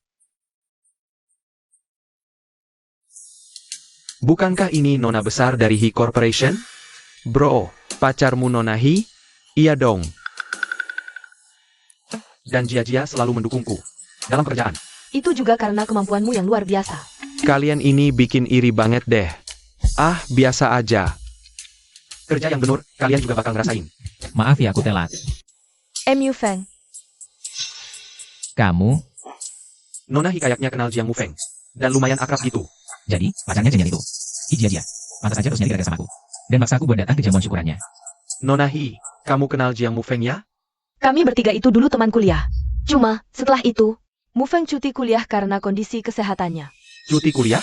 Bukankah ini nona besar dari He Corporation? Bro, pacarmu nona He? Iya dong. Dan Jia selalu mendukungku dalam pekerjaan. Itu juga karena kemampuanmu yang luar biasa. Kalian ini bikin iri banget deh. Ah, biasa aja. Kerja yang bener, kalian juga bakal ngerasain. Maaf ya aku telat. Mu Feng. Kamu, Nona He kayaknya kenal Jiang Mu Feng. Dan lumayan akrab gitu. jadi, pacarnya Chen Yan itu. Jia. Pantas aja terus nyari gara-gara sama aku. Dan maksa aku buat datang ke jamuan syukurannya. Nona He, kamu kenal Jiang Mu Feng ya? Kami bertiga itu dulu teman kuliah. Cuma, setelah itu, Mu Feng cuti kuliah karena kondisi kesehatannya. Cuti kuliah?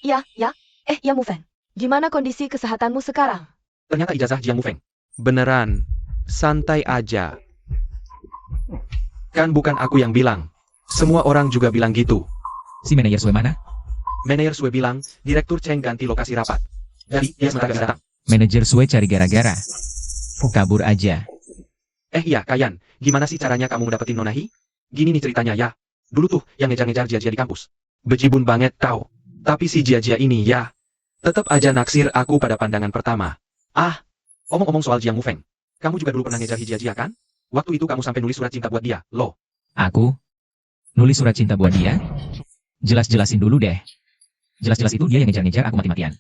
Ya. Ya Mu Feng. Gimana kondisi kesehatanmu sekarang? Ternyata ijazah Jiang Mu Feng. Beneran. Santai aja. Kan bukan aku yang bilang. Semua orang juga bilang gitu. Si manajer Sue mana? Manajer Sue bilang, Direktur Cheng ganti lokasi rapat. Jadi, dia sementara gak datang. Manajer Sue cari gara-gara. Kabur aja. Iya, Kayan. Gimana sih caranya kamu dapetin Nona He? Gini nih ceritanya ya. Dulu tuh, yang ngejar-ngejar Jia di kampus. Bejibun banget tau. Tapi si Jia ini ya. Tetap aja naksir aku pada pandangan pertama. Omong-omong soal Jiang Mu Feng. Kamu juga dulu pernah ngejar Jia kan? Waktu itu kamu sampai nulis surat cinta buat dia, loh. Aku? Nulis surat cinta buat dia? Jelas-jelasin dulu deh. Jelas-jelas itu dia yang ngejar-ngejar aku mati-matian.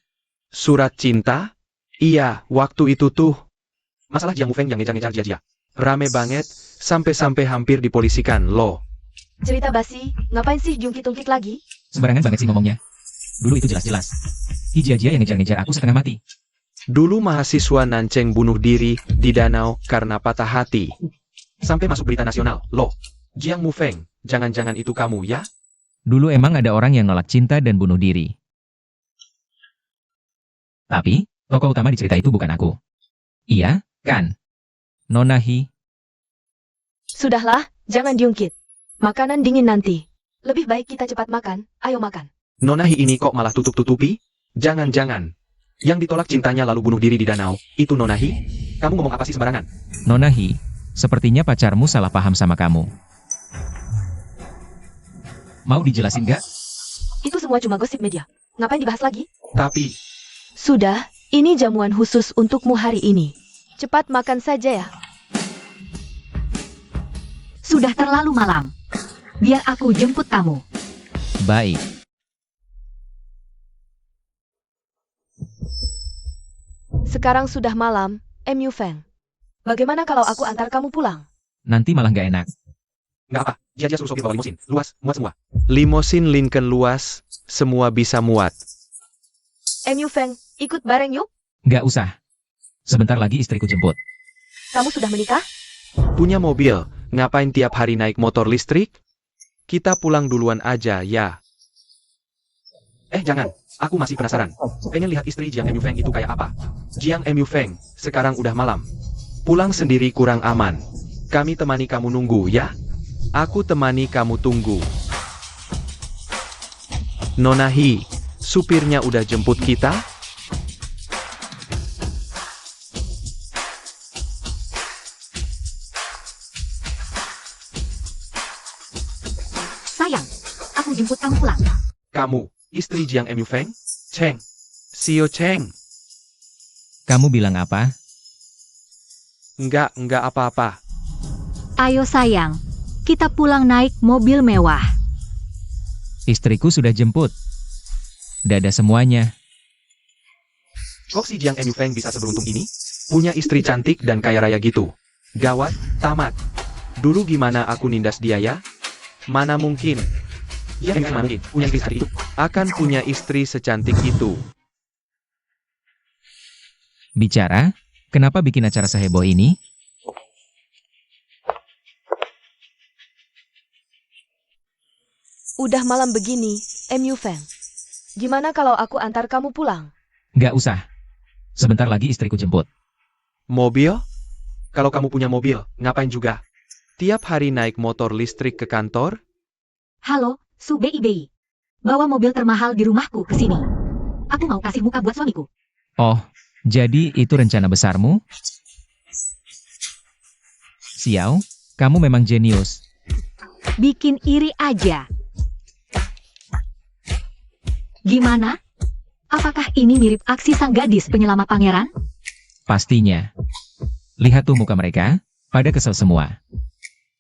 Surat cinta? Iya, waktu itu tuh. Masalah Jiang Mu Feng yang ngejar-ngejar Jia. Rame banget, sampai-sampai hampir dipolisikan, loh. Cerita basi, ngapain sih jungkit-jungkit lagi? Sembarangan banget sih ngomongnya. Dulu itu jelas-jelas. Jia yang ngejar-ngejar aku setengah mati. Dulu mahasiswa Nancheng bunuh diri di danau karena patah hati. Sampai masuk berita nasional, loh. Jiang Mufeng, jangan-jangan itu kamu ya? Dulu emang ada orang yang nolak cinta dan bunuh diri. Tapi, tokoh utama di cerita itu bukan aku. Iya, kan? Nona Hi, Sudahlah, jangan diungkit. Makanan dingin nanti. Lebih baik kita cepat makan, ayo makan. Nona Hi ini kok malah tutup-tutupi? Jangan-jangan. Yang ditolak cintanya lalu bunuh diri di danau, itu Nona Hi? Kamu ngomong apa sih sembarangan? Nona Hi, sepertinya pacarmu salah paham sama kamu. Mau dijelasin gak? Itu semua cuma gosip media. Ngapain dibahas lagi? Tapi, Sudah, ini jamuan khusus untukmu hari ini. Cepat makan saja ya. Sudah terlalu malam. Biar aku jemput kamu. Baik. Sekarang sudah malam, MU Feng. Bagaimana kalau aku antar kamu pulang? Nanti malah gak enak. nggak apa, dia suruh sopir bawa limosin. Luas, muat semua. Limosin Lincoln luas, semua bisa muat. MU Feng, ikut bareng yuk. Gak usah. Sebentar lagi istriku jemput. Kamu sudah menikah? Punya mobil, ngapain tiap hari naik motor listrik? Kita pulang duluan aja ya. Jangan, aku masih penasaran. Pengen lihat istri Jiang MU Feng itu kayak apa. Jiang MU Feng, sekarang udah malam. Pulang sendiri kurang aman. Kami temani kamu nunggu ya. Aku temani kamu tunggu. Nona Hi, supirnya udah jemput kita? Sayang, aku jemput kamu pulang. Kamu, istri Jiang MU Feng? Cheng. Sio Cheng. Kamu bilang apa? Enggak apa-apa. Ayo sayang, kita pulang naik mobil mewah. Istriku sudah jemput. Dada semuanya. Kok si Jiang MU Feng bisa seberuntung ini? Punya istri cantik dan kaya raya gitu. Gawat, tamat. Dulu gimana aku nindas dia ya? Mana mungkin? Ya mana mungkin punya istri secantik itu. Akan punya istri secantik itu. Bicara, kenapa bikin acara seheboh ini? Udah malam begini, MU Feng. Gimana kalau aku antar kamu pulang? Gak usah. Sebentar lagi istriku jemput. Mobil? Kalau kamu punya mobil, ngapain juga? Tiap hari naik motor listrik ke kantor? Halo, Su Bei. Bawa mobil termahal di rumahku ke sini. Aku mau kasih muka buat suamiku. Oh, jadi itu rencana besarmu? Xiao, kamu memang jenius. Bikin iri aja. Gimana? Apakah ini mirip aksi sang gadis penyelamat pangeran? Pastinya. Lihat tuh muka mereka, pada kesel semua.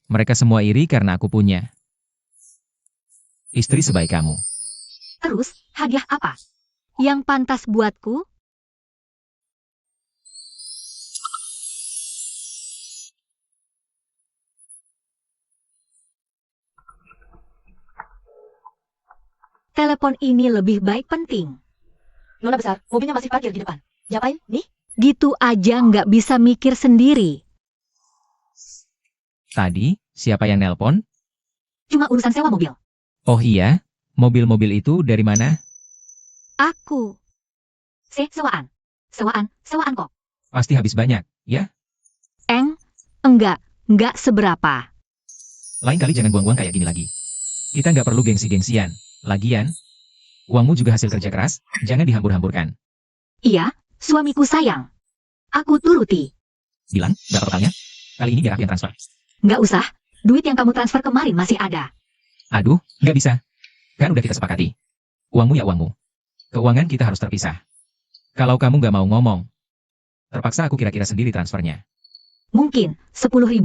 Mereka semua iri karena aku punya istri sebaik kamu. Terus, hadiah apa? Yang pantas buatku? Telepon ini lebih baik penting. Nona besar, mobilnya masih parkir di depan. Diapain? Nih? Gitu aja nggak bisa mikir sendiri. Tadi, siapa yang nelpon? Cuma urusan sewa mobil. Oh iya, mobil-mobil itu dari mana? Aku. Sewaan. Sewaan kok. Pasti habis banyak, ya? Enggak seberapa. Lain kali jangan buang-buang kayak gini lagi. Kita nggak perlu gengsi-gengsian. Lagian, uangmu juga hasil kerja keras, jangan dihambur-hamburkan. Iya, suamiku sayang. Aku turuti. Bilang, berapa totalnya? Kali ini biar aku yang transfer. Nggak usah, duit yang kamu transfer kemarin masih ada. Aduh, nggak bisa. Kan udah kita sepakati. Uangmu ya uangmu. Keuangan kita harus terpisah. Kalau kamu nggak mau ngomong, terpaksa aku kira-kira sendiri transfernya. Mungkin 10.000?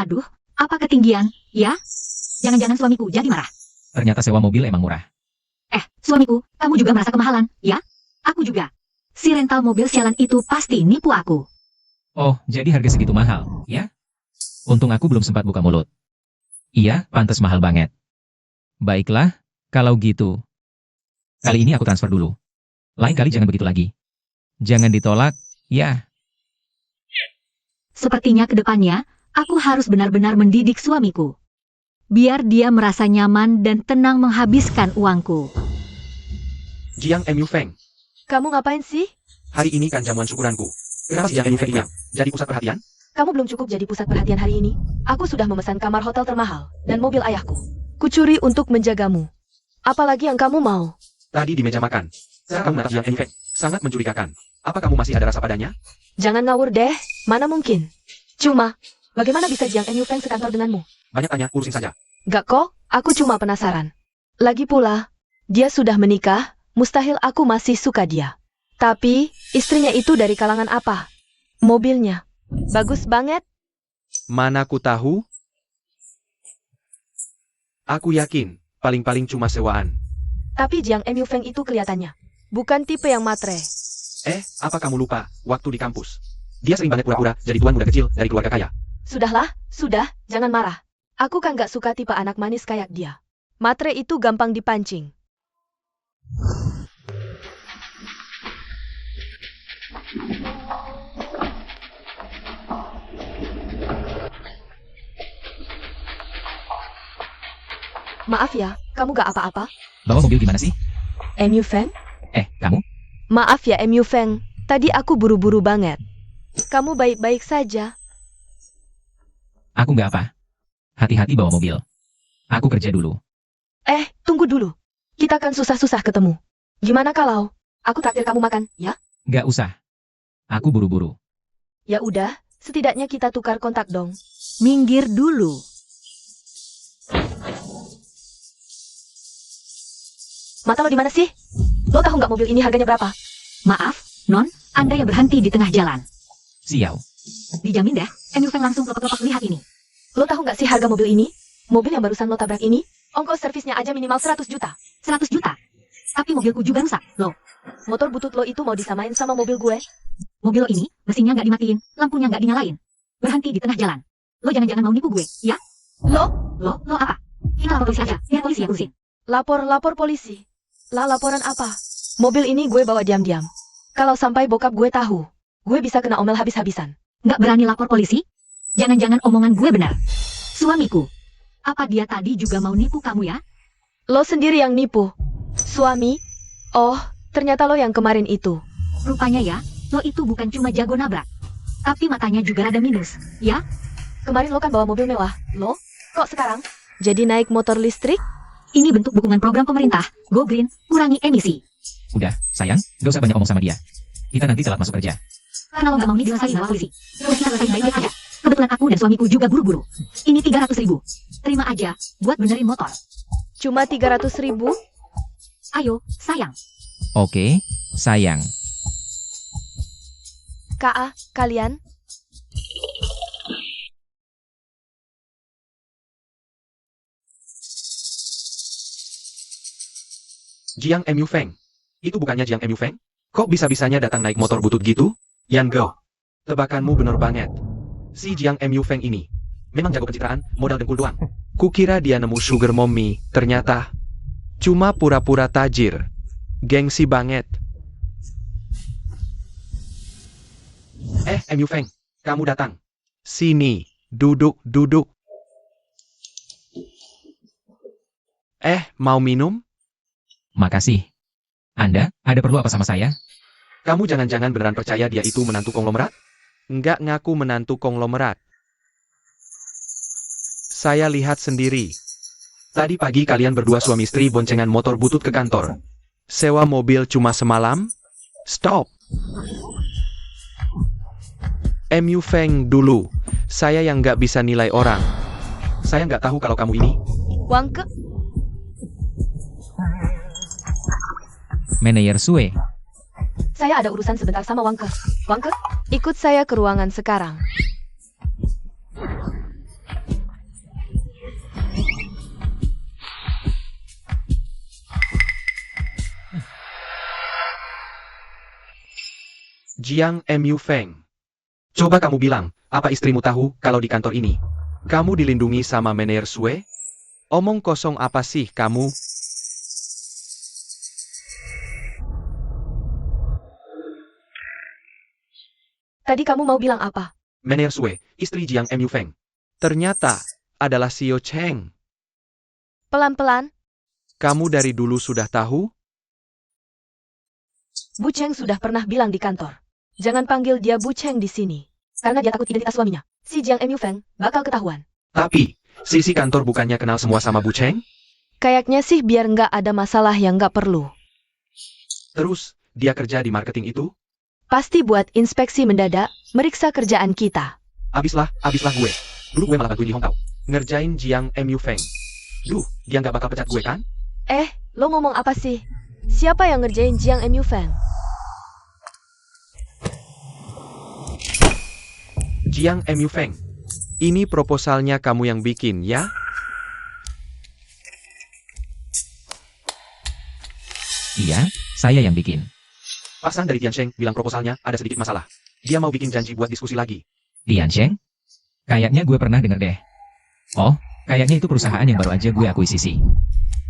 Aduh, apa ketinggian, ya? Jangan-jangan suamiku jadi marah. Ternyata sewa mobil emang murah. Suamiku, kamu juga merasa kemahalan, ya? Aku juga. Si rental mobil sialan itu pasti nipu aku. Oh, jadi harga segitu mahal, ya? Untung aku belum sempat buka mulut. Iya, pantas mahal banget. Baiklah, kalau gitu. Kali ini aku transfer dulu. Lain kali jangan begitu lagi. Jangan ditolak, ya. Sepertinya ke depannya, aku harus benar-benar mendidik suamiku. biar dia merasa nyaman dan tenang menghabiskan uangku. Jiang Mu Feng, Kamu ngapain sih? hari ini kan jamuan syukuranku. Kenapa si Jiang Mu Feng ini jadi pusat perhatian? Kamu belum cukup jadi pusat perhatian hari ini. Aku sudah memesan kamar hotel termahal dan mobil ayahku. Kucuri untuk menjagamu. Apalagi yang kamu mau? Tadi di meja makan, cara kamu menatap Jiang Mu Feng sangat mencurigakan. Apa kamu masih ada rasa padanya? Jangan ngawur deh, mana mungkin. Cuma, bagaimana bisa Jiang Mu Feng sekantor denganmu? Banyak tanya, urusin saja. Gak kok, aku cuma penasaran. Lagi pula, dia sudah menikah, mustahil aku masih suka dia. Tapi, istrinya itu dari kalangan apa? Mobilnya. Bagus banget. Mana ku tahu? Aku yakin, paling-paling cuma sewaan. Tapi Jiang Mu Feng itu kelihatannya bukan tipe yang matre. Apa kamu lupa, waktu di kampus? Dia sering banget pura-pura jadi tuan muda kecil dari keluarga kaya. Sudahlah, sudah, jangan marah. Aku kan gak suka tipe anak manis kayak dia. Matre itu gampang dipancing. Maaf ya, kamu gak apa-apa? Bawa mobil gimana sih? Mu Feng? Kamu? Maaf ya Mu Feng, tadi aku buru-buru banget. Kamu baik-baik saja. Aku nggak apa. Hati-hati bawa mobil. Aku kerja dulu. Tunggu dulu. Kita kan susah-susah ketemu. Gimana kalau aku traktir kamu makan, ya? Nggak usah. Aku buru-buru. Ya udah, setidaknya kita tukar kontak dong. Minggir dulu. Mata lo di mana sih? Lo tahu nggak mobil ini harganya berapa? Maaf, Non, Anda yang berhenti di tengah jalan. Siau. Dijamin deh, Mu Feng langsung kelopak-kelopak lihat ini. Lo tahu nggak sih harga mobil ini? Mobil yang barusan lo tabrak ini, ongkos servisnya aja minimal 100 juta. 100 juta? Tapi mobilku juga rusak, loh. Motor butut lo itu mau disamain sama mobil gue? Mobil lo ini, mesinnya nggak dimatiin, lampunya nggak dinyalain. Berhenti di tengah jalan. Lo jangan-jangan mau nipu gue, ya? Lo Lo apa? Kita lapor polisi aja, biar polisi yang urusin. lapor polisi. Lah laporan apa? Mobil ini gue bawa diam-diam. Kalau sampai bokap gue tahu, gue bisa kena omel habis-habisan. Nggak berani lapor polisi? Jangan-jangan omongan gue benar. Suamiku, apa dia tadi juga mau nipu kamu ya? Lo sendiri yang nipu. Suami? Oh, ternyata lo yang kemarin itu. Rupanya ya, lo itu bukan cuma jago nabrak. Tapi matanya juga rada minus, ya? Kemarin lo kan bawa mobil mewah. Lo? Kok sekarang jadi naik motor listrik? Ini bentuk dukungan program pemerintah. Go Green, kurangi emisi. Udah, sayang. Gak usah banyak ngomong sama dia. Kita nanti telat masuk kerja. Karena lo nggak mau nih diselesain sama polisi. Udah kita selesain baik-baik aja. Kebetulan aku dan suamiku juga buru-buru. Ini 300.000. Terima aja, buat benerin motor. Cuma 300.000? Ayo, sayang. Oke, sayang. Kak, kalian? Jiang Mu Feng. Itu bukannya Jiang Mu Feng? Kok bisa-bisanya datang naik motor butut gitu? Yan Go. Tebakanmu bener banget. Si Jiang Mu Feng ini memang jago pencitraan, modal dengkul doang. Kukira dia nemu sugar mommy, ternyata cuma pura-pura tajir. Gengsi banget. Mu Feng, kamu datang. Sini, duduk. Mau minum? Makasih. Anda, ada perlu apa sama saya? Kamu jangan-jangan beneran percaya dia itu menantu konglomerat? Nggak ngaku menantu konglomerat. Saya lihat sendiri. Tadi pagi kalian berdua suami istri boncengan motor butut ke kantor. Sewa mobil cuma semalam? Stop. Mu Feng dulu. Saya yang nggak bisa nilai orang. Saya nggak tahu kalau kamu ini. Wangke? Manajer Sue. Saya ada urusan sebentar sama Wangke. Wangke, ikut saya ke ruangan sekarang. Jiang Mu Feng. Coba kamu bilang, apa istrimu tahu kalau di kantor ini kamu dilindungi sama manajer Sue? Omong kosong apa sih kamu? Tadi kamu mau bilang apa? Manajer Sue, istri Jiang Mu Feng. Ternyata adalah Xiao Cheng. Pelan-pelan, Kamu dari dulu sudah tahu? Bu Cheng sudah pernah bilang di kantor. Jangan panggil dia Bu Cheng di sini. Karena dia takut identitas suaminya, si Jiang Mu Feng, bakal ketahuan. Tapi, sisi kantor bukannya kenal semua sama Bu Cheng? Kayaknya sih biar nggak ada masalah yang nggak perlu. Terus, dia kerja di marketing itu? Pasti buat inspeksi mendadak, meriksa kerjaan kita. Abislah gue. Dulu gue malah bantuin Li Hongtao. Ngerjain Jiang Mu Feng. Duh, dia nggak bakal pecat gue kan? Lo ngomong apa sih? Siapa yang ngerjain Jiang Mu Feng? Jiang Mu Feng. Ini proposalnya kamu yang bikin, ya? Iya, saya yang bikin. Pak San dari Tiansheng bilang proposalnya ada sedikit masalah. Dia mau bikin janji buat diskusi lagi. Tiansheng? Kayaknya gue pernah denger deh. Oh, kayaknya itu perusahaan yang baru aja gue akuisisi.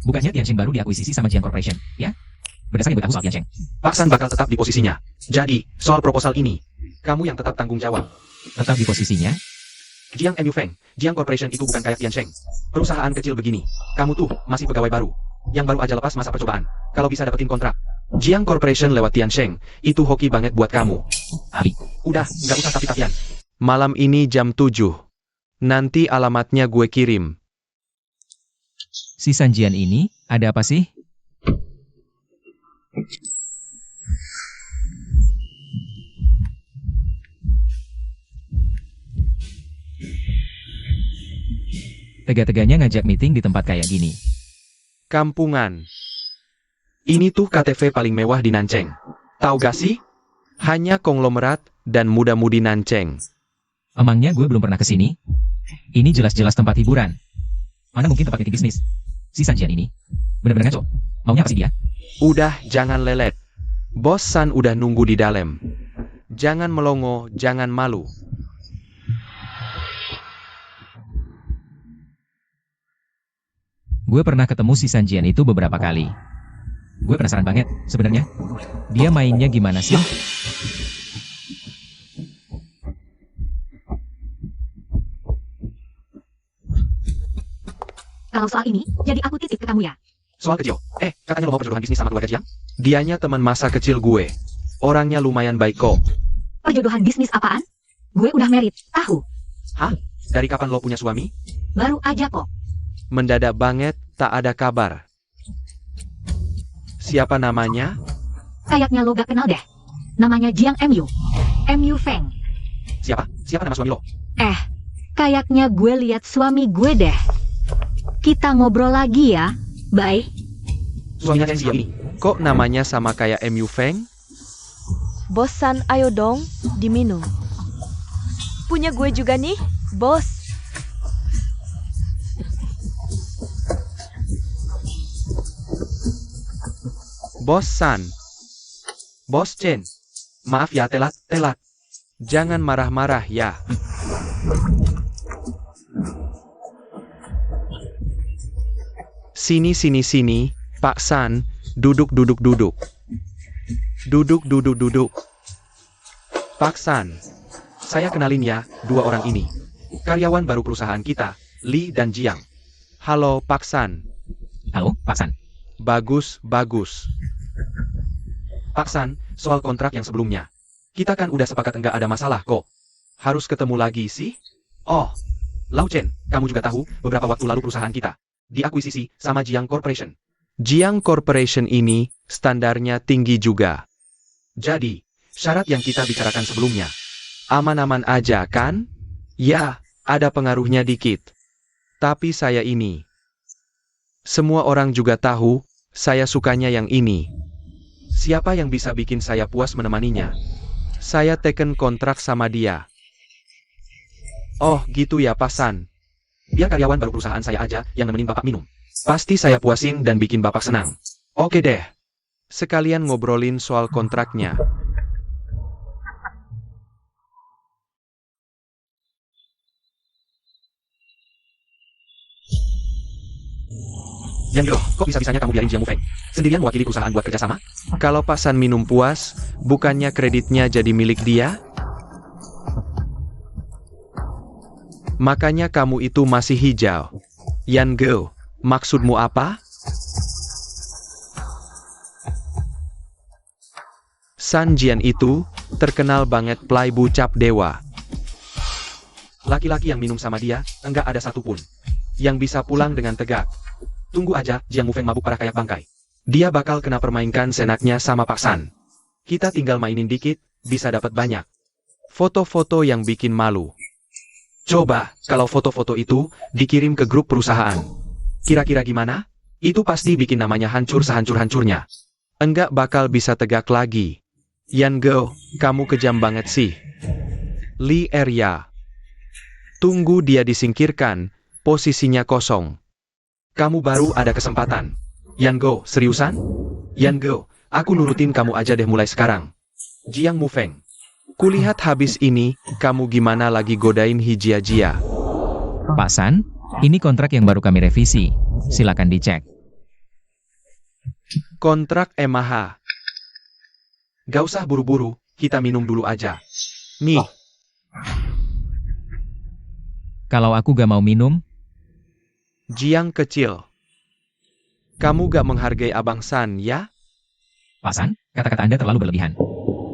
Bukannya Tiansheng baru diakuisisi sama Jiang Corporation, ya? Berdasarkan yang gue tahu soal Tiansheng. Pak San bakal tetap di posisinya. Jadi, soal proposal ini, kamu yang tetap tanggung jawab. Tetap di posisinya? Jiang Mu Feng, Jiang Corporation itu bukan kayak Tiansheng. Perusahaan kecil begini. Kamu tuh masih pegawai baru. Yang baru aja lepas masa percobaan. Kalau bisa dapetin kontrak. Jiang Corporation lewat Tiansheng, itu hoki banget buat kamu. Abi. Udah, nggak usah tapi-tapian. Malam ini jam 7. Nanti alamatnya gue kirim. Si Sanjian ini, ada apa sih? Tega-teganya ngajak meeting di tempat kayak gini. Kampungan. Ini tuh KTV paling mewah di Nancheng. Tahu gak sih? Hanya konglomerat dan muda-mudi Nancheng. Emangnya gue belum pernah kesini? Ini jelas-jelas tempat hiburan. Mana mungkin tempat meeting bisnis? Si Sanjian ini bener-bener ngaco. Maunya apa sih dia? Udah, jangan lelet. Bos San udah nunggu di dalam. Jangan melongo, jangan malu. Gue pernah ketemu si Sanjian itu beberapa kali. Gue penasaran banget, sebenarnya. Dia mainnya gimana sih? Kalau soal ini, jadi aku titip ke kamu ya. Soal kecil. Katanya lo mau perjodohan bisnis sama keluarga Jiang? Dianya teman masa kecil gue. Orangnya lumayan baik kok. Perjodohan bisnis apaan? Gue udah married, tahu. Hah? Dari kapan lo punya suami? Baru aja kok. Mendadak banget, tak ada kabar. Siapa namanya? Kayaknya lo gak kenal deh. Namanya Jiang Mu Feng. Siapa? Siapa nama suami lo? Kayaknya gue lihat suami gue deh. Kita ngobrol lagi ya. Bye. Suaminya Chen Xia ini. Kok namanya sama kayak Mu Feng? Bos San, ayo dong, diminum. Punya gue juga nih, bos. Bos San. Bos Chen. Maaf ya telat. Jangan marah-marah ya. Sini, Pak San. Duduk. Duduk. Pak San. Saya kenalin ya, dua orang ini. Karyawan baru perusahaan kita, Li dan Jiang. Halo Pak San. Halo, Pak San. Bagus. Pak San, soal kontrak yang sebelumnya. Kita kan udah sepakat nggak ada masalah kok. Harus ketemu lagi sih? Oh, Lau Chen, kamu juga tahu, beberapa waktu lalu perusahaan kita diakuisisi sama Jiang Corporation. Jiang Corporation ini standarnya tinggi juga. Jadi, syarat yang kita bicarakan sebelumnya, aman-aman aja kan? Ya, ada pengaruhnya dikit. Tapi saya ini. Semua orang juga tahu, saya sukanya yang ini. Siapa yang bisa bikin saya puas menemaninya? Saya teken kontrak sama dia. Oh, gitu ya Pak San. Biar karyawan baru perusahaan saya aja yang nemenin Bapak minum. Pasti saya puasin dan bikin Bapak senang. Oke deh. Sekalian ngobrolin soal kontraknya. Yang kok bisa-bisanya kamu biarin Jiang Mu Feng sendirian mewakili perusahaan buat kerjasama? Kalau Pak San minum puas, bukannya kreditnya jadi milik dia? Makanya kamu itu masih hijau. Yan Go, Maksudmu apa? San Jian itu terkenal banget playboy cap dewa. Laki-laki yang minum sama dia, enggak ada satupun yang bisa pulang dengan tegak. Tunggu aja, Jiang Mufeng mabuk parah kayak bangkai. Dia bakal kena permainkan senaknya sama Pak San. Kita tinggal mainin dikit, bisa dapat banyak foto-foto yang bikin malu. Coba, kalau foto-foto itu dikirim ke grup perusahaan. Kira-kira gimana? Itu pasti bikin namanya hancur sehancur-hancurnya. Enggak bakal bisa tegak lagi. Yan Go, kamu kejam banget sih. Li Erya. Tunggu dia disingkirkan, posisinya kosong. Kamu baru ada kesempatan. Yan Go, seriusan? Yan Go, aku nurutin kamu aja deh mulai sekarang. Jiang Mufeng. Kulihat habis ini, kamu gimana lagi godain Hijia-Jia. Pak San, ini kontrak yang baru kami revisi. Silakan dicek. Kontrak MH. Gak usah buru-buru, kita minum dulu aja. Nih. Kalau aku gak mau minum, Jiang kecil. Kamu gak menghargai Abang San, ya? Pak San, kata-kata Anda terlalu berlebihan.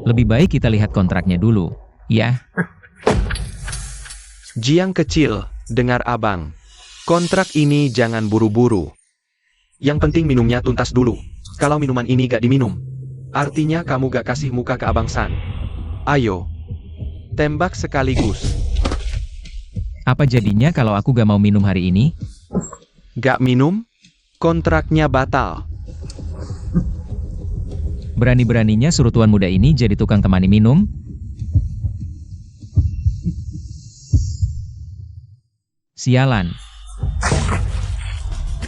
Lebih baik kita lihat kontraknya dulu, ya. Jiang kecil, dengar abang. Kontrak ini jangan buru-buru. Yang penting minumnya tuntas dulu. Kalau minuman ini gak diminum, artinya kamu gak kasih muka ke Abang San. Ayo, tembak sekaligus. Apa jadinya kalau aku gak mau minum hari ini? Gak minum? Kontraknya batal. Berani-beraninya suruh tuan muda ini jadi tukang temani minum? Sialan.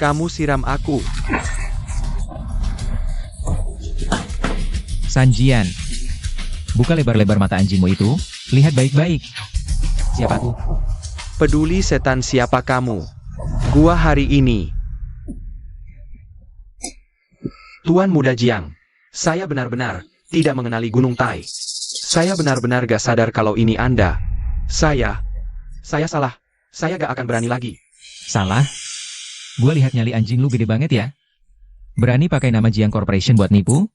Kamu siram aku. San Jian. Buka lebar-lebar mata anjingmu itu, lihat baik-baik. Siapa aku? Peduli setan siapa kamu. Gua hari ini. Tuan muda Jiang. Saya benar-benar tidak mengenali Gunung Tai. Saya benar-benar gak sadar kalau ini Anda. Saya salah. Saya gak akan berani lagi. Salah? Gua lihat nyali anjing lu gede banget ya. Berani pakai nama Jiang Corporation buat nipu?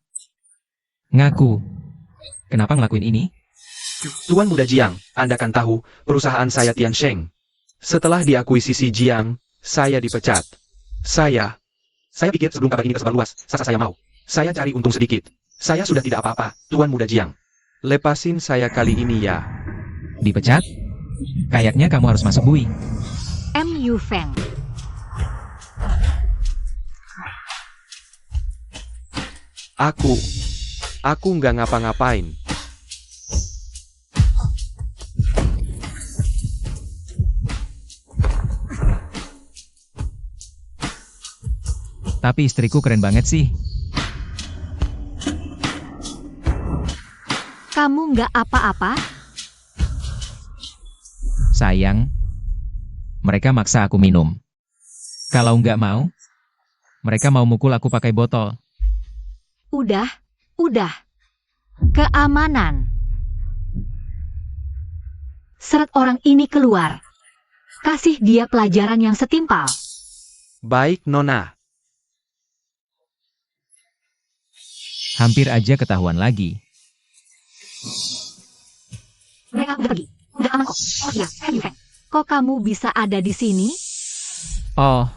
Ngaku. Kenapa ngelakuin ini? Tuan muda Jiang, Anda kan tahu, perusahaan saya Tiansheng. Setelah diakuisisi Jiang, saya dipecat. Saya pikir sebelum kabar ini tersebar luas, saya mau. Saya cari untung sedikit. Saya sudah tidak apa-apa, Tuan muda Jiang. Lepasin saya kali ini ya. Dipecat? Kayaknya kamu harus masuk bui. MU Feng. Aku nggak ngapa-ngapain. Tapi istriku keren banget sih. Kamu nggak apa-apa? Sayang, mereka maksa aku minum. Kalau nggak mau, mereka mau mukul aku pakai botol. Udah. Keamanan. Seret orang ini keluar. Kasih dia pelajaran yang setimpal. Baik, Nona. Hampir aja ketahuan lagi. Mereka udah pergi. Udah aman kok. Oh iya, MU Feng. Kok kamu bisa ada di sini? Oh,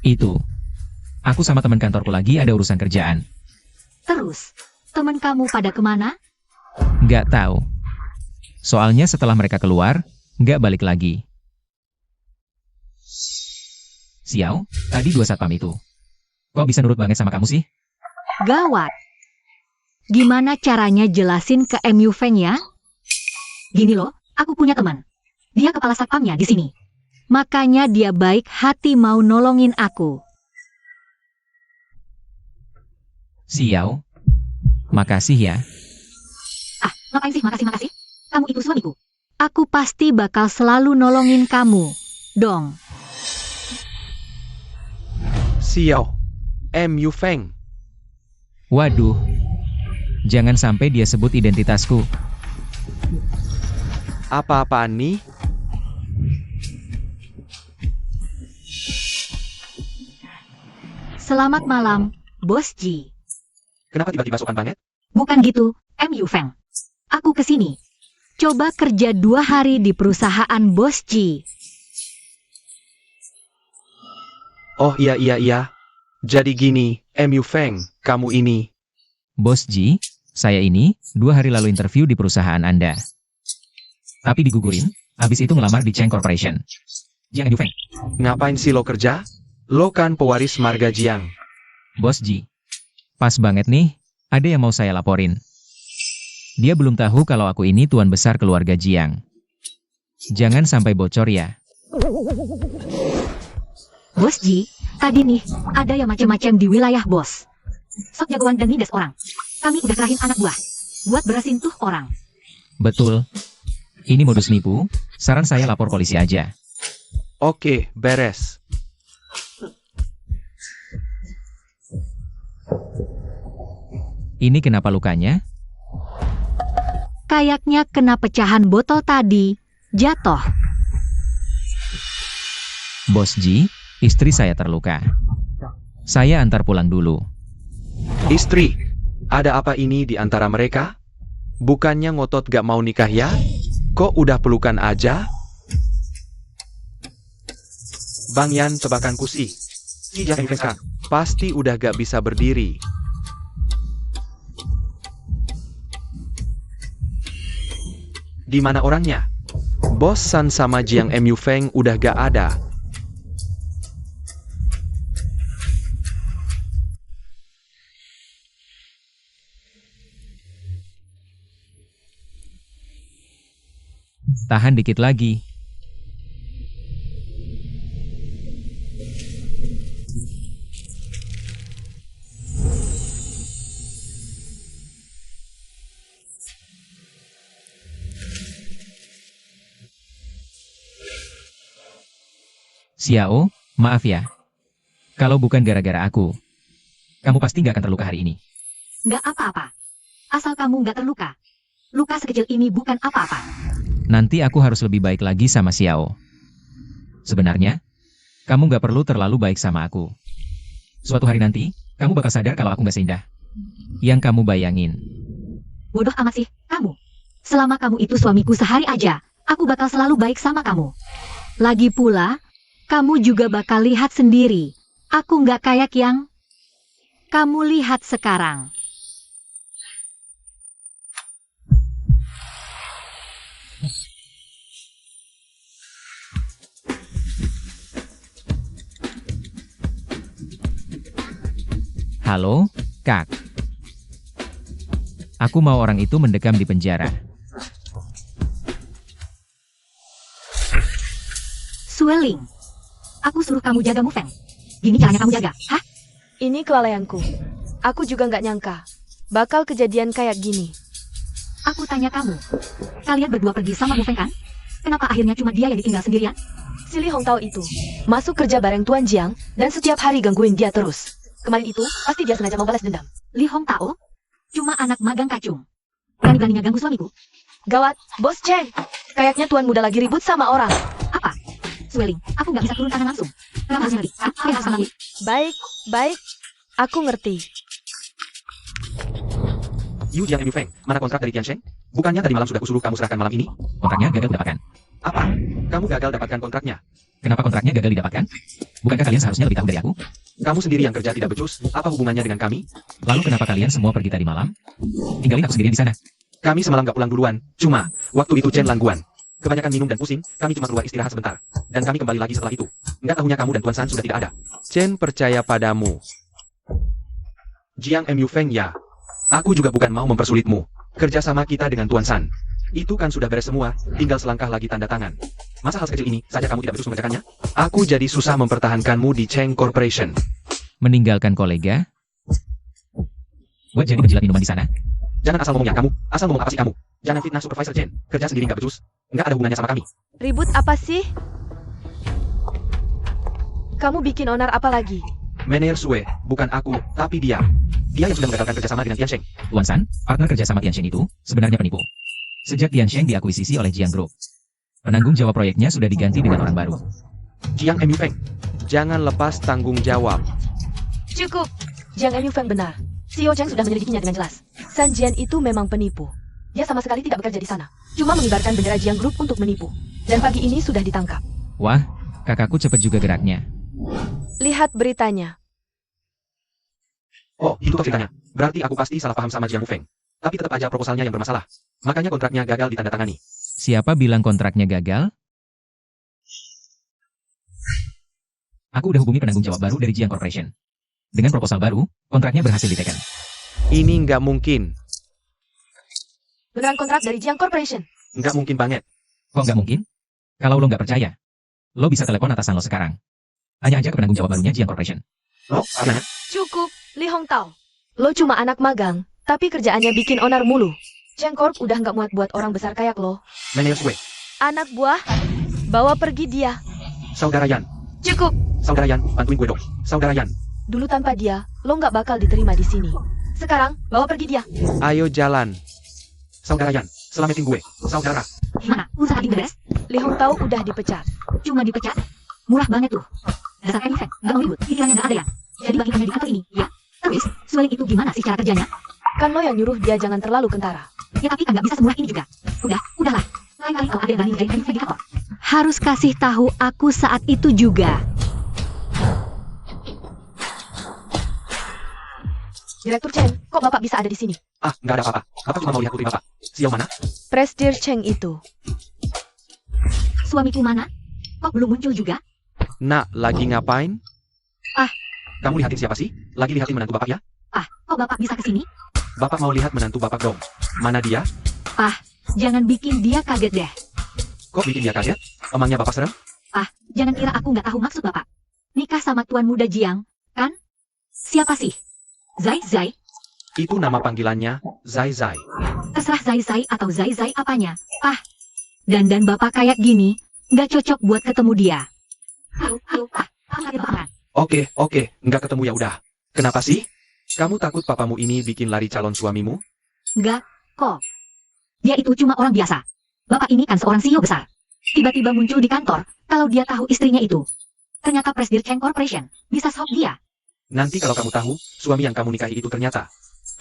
itu. Aku sama teman kantorku lagi ada urusan kerjaan. Terus, teman kamu pada kemana? Nggak tahu. Soalnya setelah mereka keluar, nggak balik lagi. Xiao, tadi 2 satpam itu. Kok bisa nurut banget sama kamu sih? Gawat. Gimana caranya jelasin ke MU Feng ya? Gini loh, aku punya teman. Dia kepala satpamnya di sini. Makanya dia baik hati mau nolongin aku. Xiao, makasih ya. Ah, ngapain sih makasih? Kamu itu suamiku. Aku pasti bakal selalu nolongin kamu. Dong. Xiao. MU Feng. Waduh, jangan sampai dia sebut identitasku. Apa-apaan nih? Selamat malam, Bos Ji. Kenapa tiba-tiba sopan banget? Bukan gitu, MU Feng. Aku kesini. Coba kerja 2 hari di perusahaan Bos Ji. Oh iya. Jadi gini, MU Feng, kamu ini. Bos Ji, saya ini 2 hari lalu interview di perusahaan Anda. Tapi digugurin, habis itu ngelamar di Cheng Corporation. Jiang Yufeng. Ngapain sih lo kerja? Lo kan pewaris marga Jiang. Bos Ji. Pas banget nih, ada yang mau saya laporin. Dia belum tahu kalau aku ini tuan besar keluarga Jiang. Jangan sampai bocor ya. Bos Ji, tadi nih, ada yang macam-macam di wilayah bos. Sok jagoan dan nindas orang. Kami udah kerahin anak buah. Buat berasin tuh orang. Betul. Ini modus nipu, saran saya lapor polisi aja. Oke, beres. Ini kenapa lukanya? Kayaknya kena pecahan botol tadi. Jatuh. Bos Ji, istri saya terluka. Saya antar pulang dulu. Istri, ada apa ini di antara mereka? Bukannya ngotot gak mau nikah ya? Kok udah pelukan aja? Bang Yan tebakan kusi. Si Jiang Yufeng pasti udah gak bisa berdiri. Di mana orangnya? Bos San sama Jiang MU Feng udah gak ada. Tahan dikit lagi. Xiao, maaf ya. Kalau bukan gara-gara aku, kamu pasti nggak akan terluka hari ini. Nggak apa-apa. Asal kamu nggak terluka. Luka sekecil ini bukan apa-apa. Nanti aku harus lebih baik lagi sama Xiao. Sebenarnya, kamu nggak perlu terlalu baik sama aku. Suatu hari nanti, kamu bakal sadar kalau aku nggak seindah yang kamu bayangin. Bodoh amat sih, kamu. Selama kamu itu suamiku sehari aja, aku bakal selalu baik sama kamu. Lagi pula, kamu juga bakal lihat sendiri. Aku nggak kayak yang kamu lihat sekarang. Halo, Kak. Aku mau orang itu mendekam di penjara. Sueling. Aku suruh kamu jaga Mufeng. Gini caranya kamu jaga, hah? Ini kelalaianku. Aku juga nggak nyangka bakal kejadian kayak gini. Aku tanya kamu. Kalian berdua pergi sama Mufeng kan? Kenapa akhirnya cuma dia yang ditinggal sendirian? Si Li Hong tahu itu. Masuk kerja bareng Tuan Jiang dan setiap hari gangguin dia terus. Kemarin itu pasti dia sengaja mau balas dendam. Li Hong tahu? Cuma anak magang kacung. Berani-beraninya ganggu suamiku. Gawat, Bos Cheng. Kayaknya Tuan muda lagi ribut sama orang. Apa? Sueling, aku nggak bisa turun tangan langsung. Kamu harus ngerti, apa yang harus kamu lakuin? Baik. Aku ngerti. Yu Jiang MU Feng, mana kontrak dari Tiansheng? Bukannya tadi malam sudah kusuruh kamu serahkan malam ini? Kontraknya gagal didapatkan. Apa? Kamu gagal dapatkan kontraknya? Kenapa kontraknya gagal didapatkan? Bukankah kalian seharusnya lebih tahu dari aku? Kamu sendiri yang kerja tidak becus, apa hubungannya dengan kami? Lalu kenapa kalian semua pergi tadi malam? Tinggalin aku sendirian di sana. Kami semalam gak pulang duluan, cuma, waktu itu Chen Langguan. Kebanyakan minum dan pusing, kami cuma keluar istirahat sebentar. Dan kami kembali lagi setelah itu. Nggak tahunya kamu dan Tuan San sudah tidak ada. Chen percaya padamu. Jiang MU Feng ya. Aku juga bukan mau mempersulitmu. Kerjasama kita dengan Tuan San. Itu kan sudah beres semua, tinggal selangkah lagi tanda tangan. Masa hal sekecil ini saja kamu tidak becus mengerjakannya? Aku jadi susah mempertahankanmu di Cheng Corporation. Meninggalkan kolega? Buat jadi penjilat minuman di sana? Jangan asal ngomong ya kamu, asal ngomong apa sih kamu? Jangan fitnah supervisor Chen, kerja sendiri nggak becus. Nggak ada hubungannya sama kami. Ribut apa sih? Kamu bikin onar apa lagi? Mener Sue, bukan aku, tapi dia. Dia yang sudah mengagalkan kerjasama dengan Tiansheng. Tuan San, partner kerjasama Tiansheng itu sebenarnya penipu. Sejak Tiansheng diakuisisi oleh Jiang Group, penanggung jawab proyeknya sudah diganti dengan orang baru. Jiang MU Feng, jangan lepas tanggung jawab. Cukup. Jiang Enyu Feng benar. Xiao Cheng sudah menyelidikinya dengan jelas. San Jian itu memang penipu. Dia sama sekali tidak bekerja di sana. Cuma mengibarkan bendera Jiang Group untuk menipu. Dan pagi ini sudah ditangkap. Wah, kakakku cepat juga geraknya. Lihat beritanya. Oh, itu toh ceritanya. Berarti aku pasti salah paham sama Jiang Feng. Tapi tetap aja proposalnya yang bermasalah. Makanya kontraknya gagal ditandatangani. Siapa bilang kontraknya gagal? Aku udah hubungi penanggung jawab baru dari Jiang Corporation. Dengan proposal baru, kontraknya berhasil diteken. Ini nggak mungkin. Beneran kontrak dari Jiang Corporation. Nggak mungkin banget. Kok nggak mungkin? Kalau lo nggak percaya, lo bisa telepon atasan lo sekarang. Tanya aja ke penanggung jawab barunya Jiang Corporation. Loh, apanya? Cukup, Li Hong Tao. Lo cuma anak magang, tapi kerjaannya bikin onar mulu. Jiang Corp udah nggak muat buat orang besar kayak lo. Manajer Sue. Anak buah, bawa pergi dia. Saudara Yan. Cukup. Saudara Yan, bantuin gue dong. Saudara Yan. Dulu tanpa dia, lo nggak bakal diterima di sini. Sekarang, bawa pergi dia. Ayo jalan. Saudara Yan, selamatin gue. Saudara. Gimana? Usaha tadi beres? Li Hong Tao udah dipecat. Cuma dipecat? Murah banget tuh. Dasar Enyu Feng, nggak mau ribut, pikirannya nggak ada ya. Jadi bagi di kantor ini, ya. Terus, Suelin itu gimana sih cara kerjanya? Kan lo yang nyuruh dia jangan terlalu kentara. Ya tapi kan nggak bisa semurah ini juga. Udahlah. Lain-kali kalau ada yang berani ngerjain Enyu Feng di kantor, harus kasih tahu aku saat itu juga. Direktur Cheng, kok Bapak bisa ada di sini? Ah, nggak ada apa-apa. Bapak cuma mau lihat putri Bapak. Xiao mana? Presdir Cheng itu. Suamiku mana? Kok belum muncul juga? Nak, lagi ngapain? Ah. Kamu lihatin siapa sih? Lagi lihatin menantu Bapak ya? Kok Bapak bisa kesini? Bapak mau lihat menantu Bapak dong. Mana dia? Jangan bikin dia kaget deh. Kok bikin dia kaget? Emangnya Bapak serem? Jangan kira aku nggak tahu maksud Bapak. Nikah sama Tuan Muda Jiang, kan? Siapa sih? Zai? Itu nama panggilannya, Zai Zai. Terserah Zai atau Zai apanya. Dan Bapak kayak gini, nggak cocok buat ketemu dia. Halo, kamu lagi apaan? Oke, nggak ketemu ya udah. Kenapa sih? Kamu takut papamu ini bikin lari calon suamimu? Nggak, kok. Dia itu cuma orang biasa. Bapak ini kan seorang CEO besar. Tiba-tiba muncul di kantor, kalau dia tahu istrinya itu. Ternyata Presdir Cheng Corporation, bisa shock dia. Nanti kalau kamu tahu, suami yang kamu nikahi itu ternyata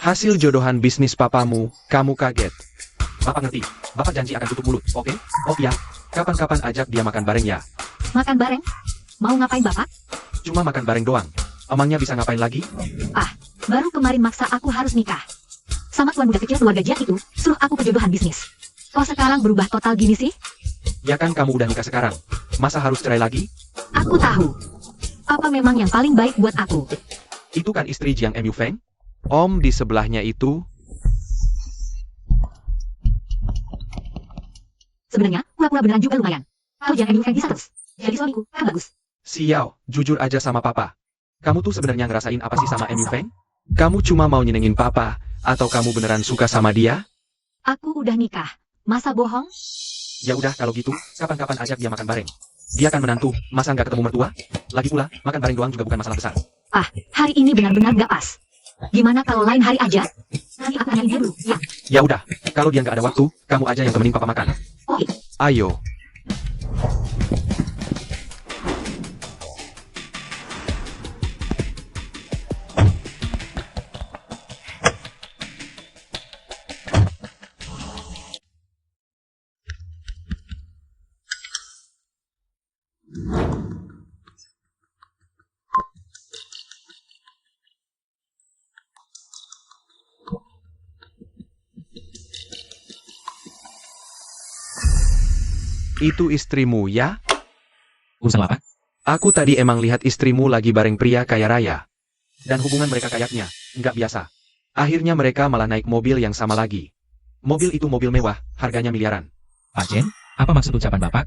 hasil jodohan bisnis papamu, kamu kaget. Bapak ngerti, Bapak janji akan tutup mulut, oke? Oh iya, kapan-kapan ajak dia makan bareng ya. Makan bareng? Mau ngapain Bapak? Cuma makan bareng doang. Emangnya bisa ngapain lagi? Baru kemarin maksa aku harus nikah. Sama tuan muda kecil keluarga Jiang itu, suruh aku kejodohan bisnis. Kok sekarang berubah total gini sih? Ya kan kamu udah nikah sekarang. Masa harus cerai lagi? Aku tahu. Apa memang yang paling baik buat aku? Itu kan istri Jiang Enyu Feng? Om di sebelahnya itu. Sebenarnya, pura-pura beneran juga lumayan. Kalau Jiang Enyu Feng bisa terus jadi suamiku, kan bagus. Xiao, jujur aja sama papa. Kamu tuh sebenarnya ngerasain apa sih sama Enyu Feng? Kamu cuma mau nyenengin papa, atau kamu beneran suka sama dia? Aku udah nikah. Masa bohong? Ya udah kalau gitu, kapan-kapan ajak dia makan bareng. Dia kan menantu, masa nggak ketemu mertua? Lagi pula, makan bareng doang juga bukan masalah besar. Hari ini benar-benar gak pas. Gimana kalau lain hari aja? Nanti aku tanyain dia dulu, ya. Ya udah, kalau dia nggak ada waktu, kamu aja yang temenin papa makan. Oke. Ayo. Itu istrimu ya? Urusan apa? Aku tadi emang lihat istrimu lagi bareng pria kaya raya. Dan hubungan mereka kayaknya nggak biasa. Akhirnya mereka malah naik mobil yang sama lagi. Mobil itu mobil mewah, harganya miliaran. Pak Chen, apa maksud ucapan Bapak?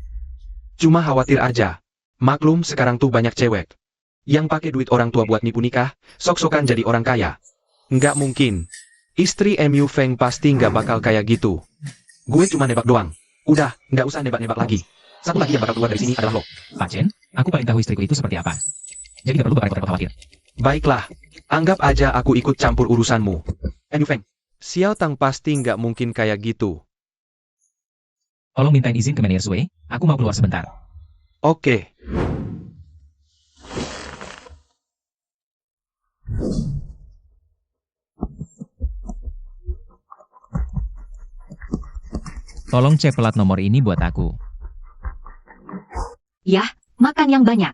Cuma khawatir aja. Maklum sekarang tuh banyak cewek yang pakai duit orang tua buat nipu nikah, sok-sokan jadi orang kaya. Nggak mungkin. Istri Enyu Feng pasti nggak bakal kayak gitu. Gue cuma nebak doang. Udah, nggak usah nebak-nebak lagi. Satu lagi yang bakal keluar dari sini adalah lo. Pak Chen, aku paling tahu istriku itu seperti apa. Jadi gak perlu Bapak repot-repot khawatir. Baiklah, anggap aja aku ikut campur urusanmu. Enyu Feng, Xiao Tang pasti nggak mungkin kayak gitu. Tolong mintain izin ke manajer Sue, aku mau keluar sebentar. Oke. Tolong cek plat nomor ini buat aku. Yah, makan yang banyak.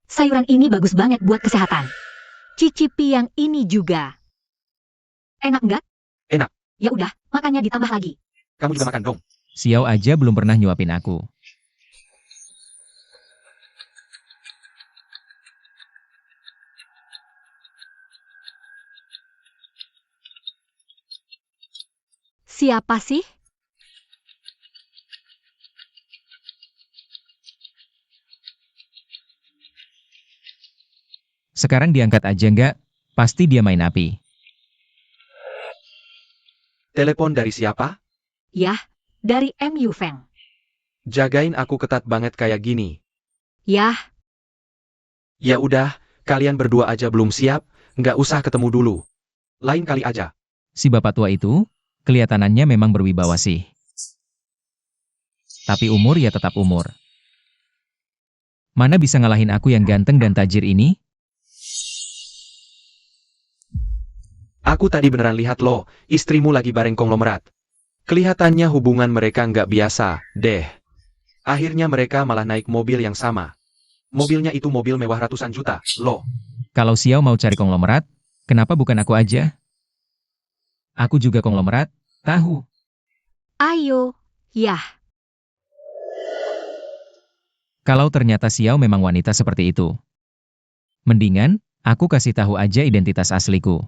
Sayuran ini bagus banget buat kesehatan. Cicipi yang ini juga. Enak nggak? Enak. Ya udah, makannya ditambah lagi. Kamu juga makan dong. Xiao aja belum pernah nyuapin aku. Siapa sih? Sekarang diangkat aja nggak? Pasti dia main api. Telepon dari siapa? Yah, dari MU Feng. Jagain aku ketat banget kayak gini. Yah, Ya udah, kalian berdua aja belum siap, nggak usah ketemu dulu. Lain kali aja. Si bapak tua itu, kelihatannya memang berwibawa sih. Tapi umur ya tetap umur. Mana bisa ngalahin aku yang ganteng dan tajir ini? Aku tadi beneran lihat loh, istrimu lagi bareng konglomerat. Kelihatannya hubungan mereka nggak biasa, deh. Akhirnya mereka malah naik mobil yang sama. Mobilnya itu mobil mewah ratusan juta, loh. Kalau Xiao mau cari konglomerat, kenapa bukan aku aja? Aku juga konglomerat, tahu. ayo, yah. Kalau ternyata Xiao memang wanita seperti itu. Mendingan, aku kasih tahu aja identitas asliku.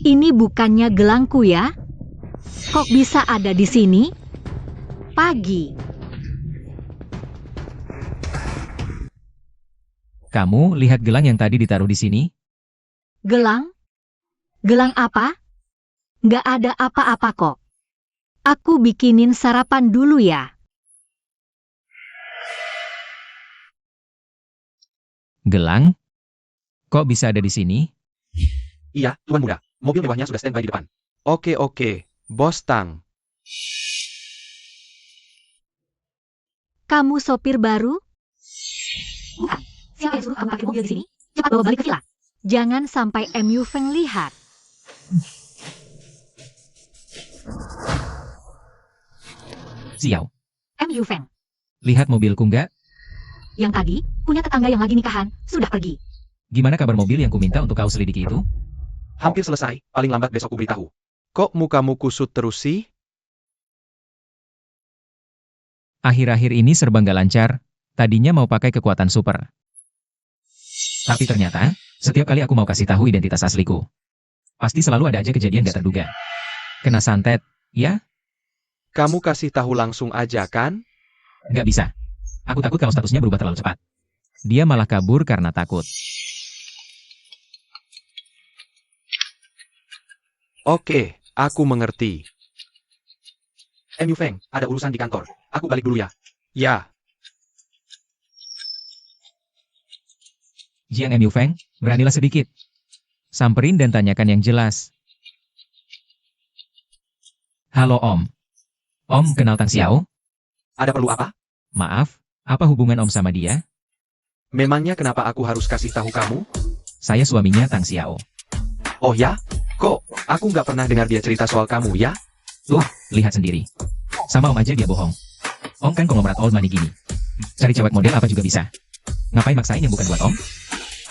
Ini bukannya gelangku ya? Kok bisa ada di sini? Pagi. Kamu lihat gelang yang tadi ditaruh di sini? Gelang? Gelang apa? Nggak ada apa-apa kok. Aku bikinin sarapan dulu ya. Gelang? Kok bisa ada di sini? Iya, Tuan Muda, mobil mewahnya sudah standby di depan. Oke, Bos Tang. Kamu sopir baru? Bukan. Siapa yang suruh kamu parkir mobil di sini? Cepat bawa balik ke villa. Jangan sampai MU Feng lihat. Xiao, MU Feng, lihat mobilku nggak? yang tadi punya tetangga yang lagi nikahan, sudah pergi. Gimana kabar mobil yang kuminta untuk kau selidiki itu? Hampir selesai, paling lambat besok ku beritahu. Kok mukamu kusut terus sih? Akhir-akhir ini serba nggak lancar, tadinya mau pakai kekuatan super. Tapi ternyata, setiap kali aku mau kasih tahu identitas asliku, pasti selalu ada aja kejadian nggak terduga. Kena santet, ya? Kamu kasih tahu langsung aja kan? Nggak bisa. Aku takut kalau statusnya berubah terlalu cepat. Dia malah kabur karena takut. Oke, aku mengerti. MU Feng, ada urusan di kantor. Aku balik dulu ya. Ya, Jiang MU Feng, beranilah sedikit. Samperin dan tanyakan yang jelas. Halo Om. Om kenal Tang Xiao? ada perlu apa? Maaf, apa hubungan Om sama dia? Memangnya kenapa aku harus kasih tahu kamu? Saya suaminya Tang Xiao. Oh ya? Kok, aku nggak pernah dengar dia cerita soal kamu ya? Tuh, lihat sendiri. Sama Om aja dia bohong. Om kan konglomerat old money gini. Cari cewek model apa juga bisa. Ngapain maksain yang bukan buat Om?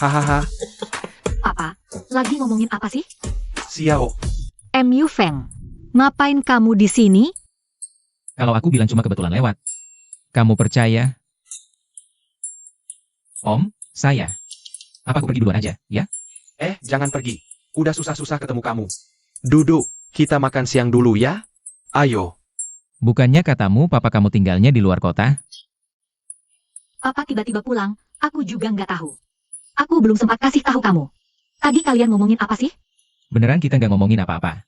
Hahaha, Apa? Lagi ngomongin apa sih? Xiao. MU Feng, ngapain kamu di sini? Kalau aku bilang cuma kebetulan lewat. Kamu percaya? Om, saya. Apa aku pergi duluan aja, ya? Jangan pergi. Udah susah-susah ketemu kamu. Duduk, kita makan siang dulu ya. Ayo. Bukannya katamu papa kamu tinggalnya di luar kota? Papa tiba-tiba pulang, aku juga nggak tahu. Aku belum sempat kasih tahu kamu. Tadi kalian ngomongin apa sih? Beneran kita nggak ngomongin apa-apa.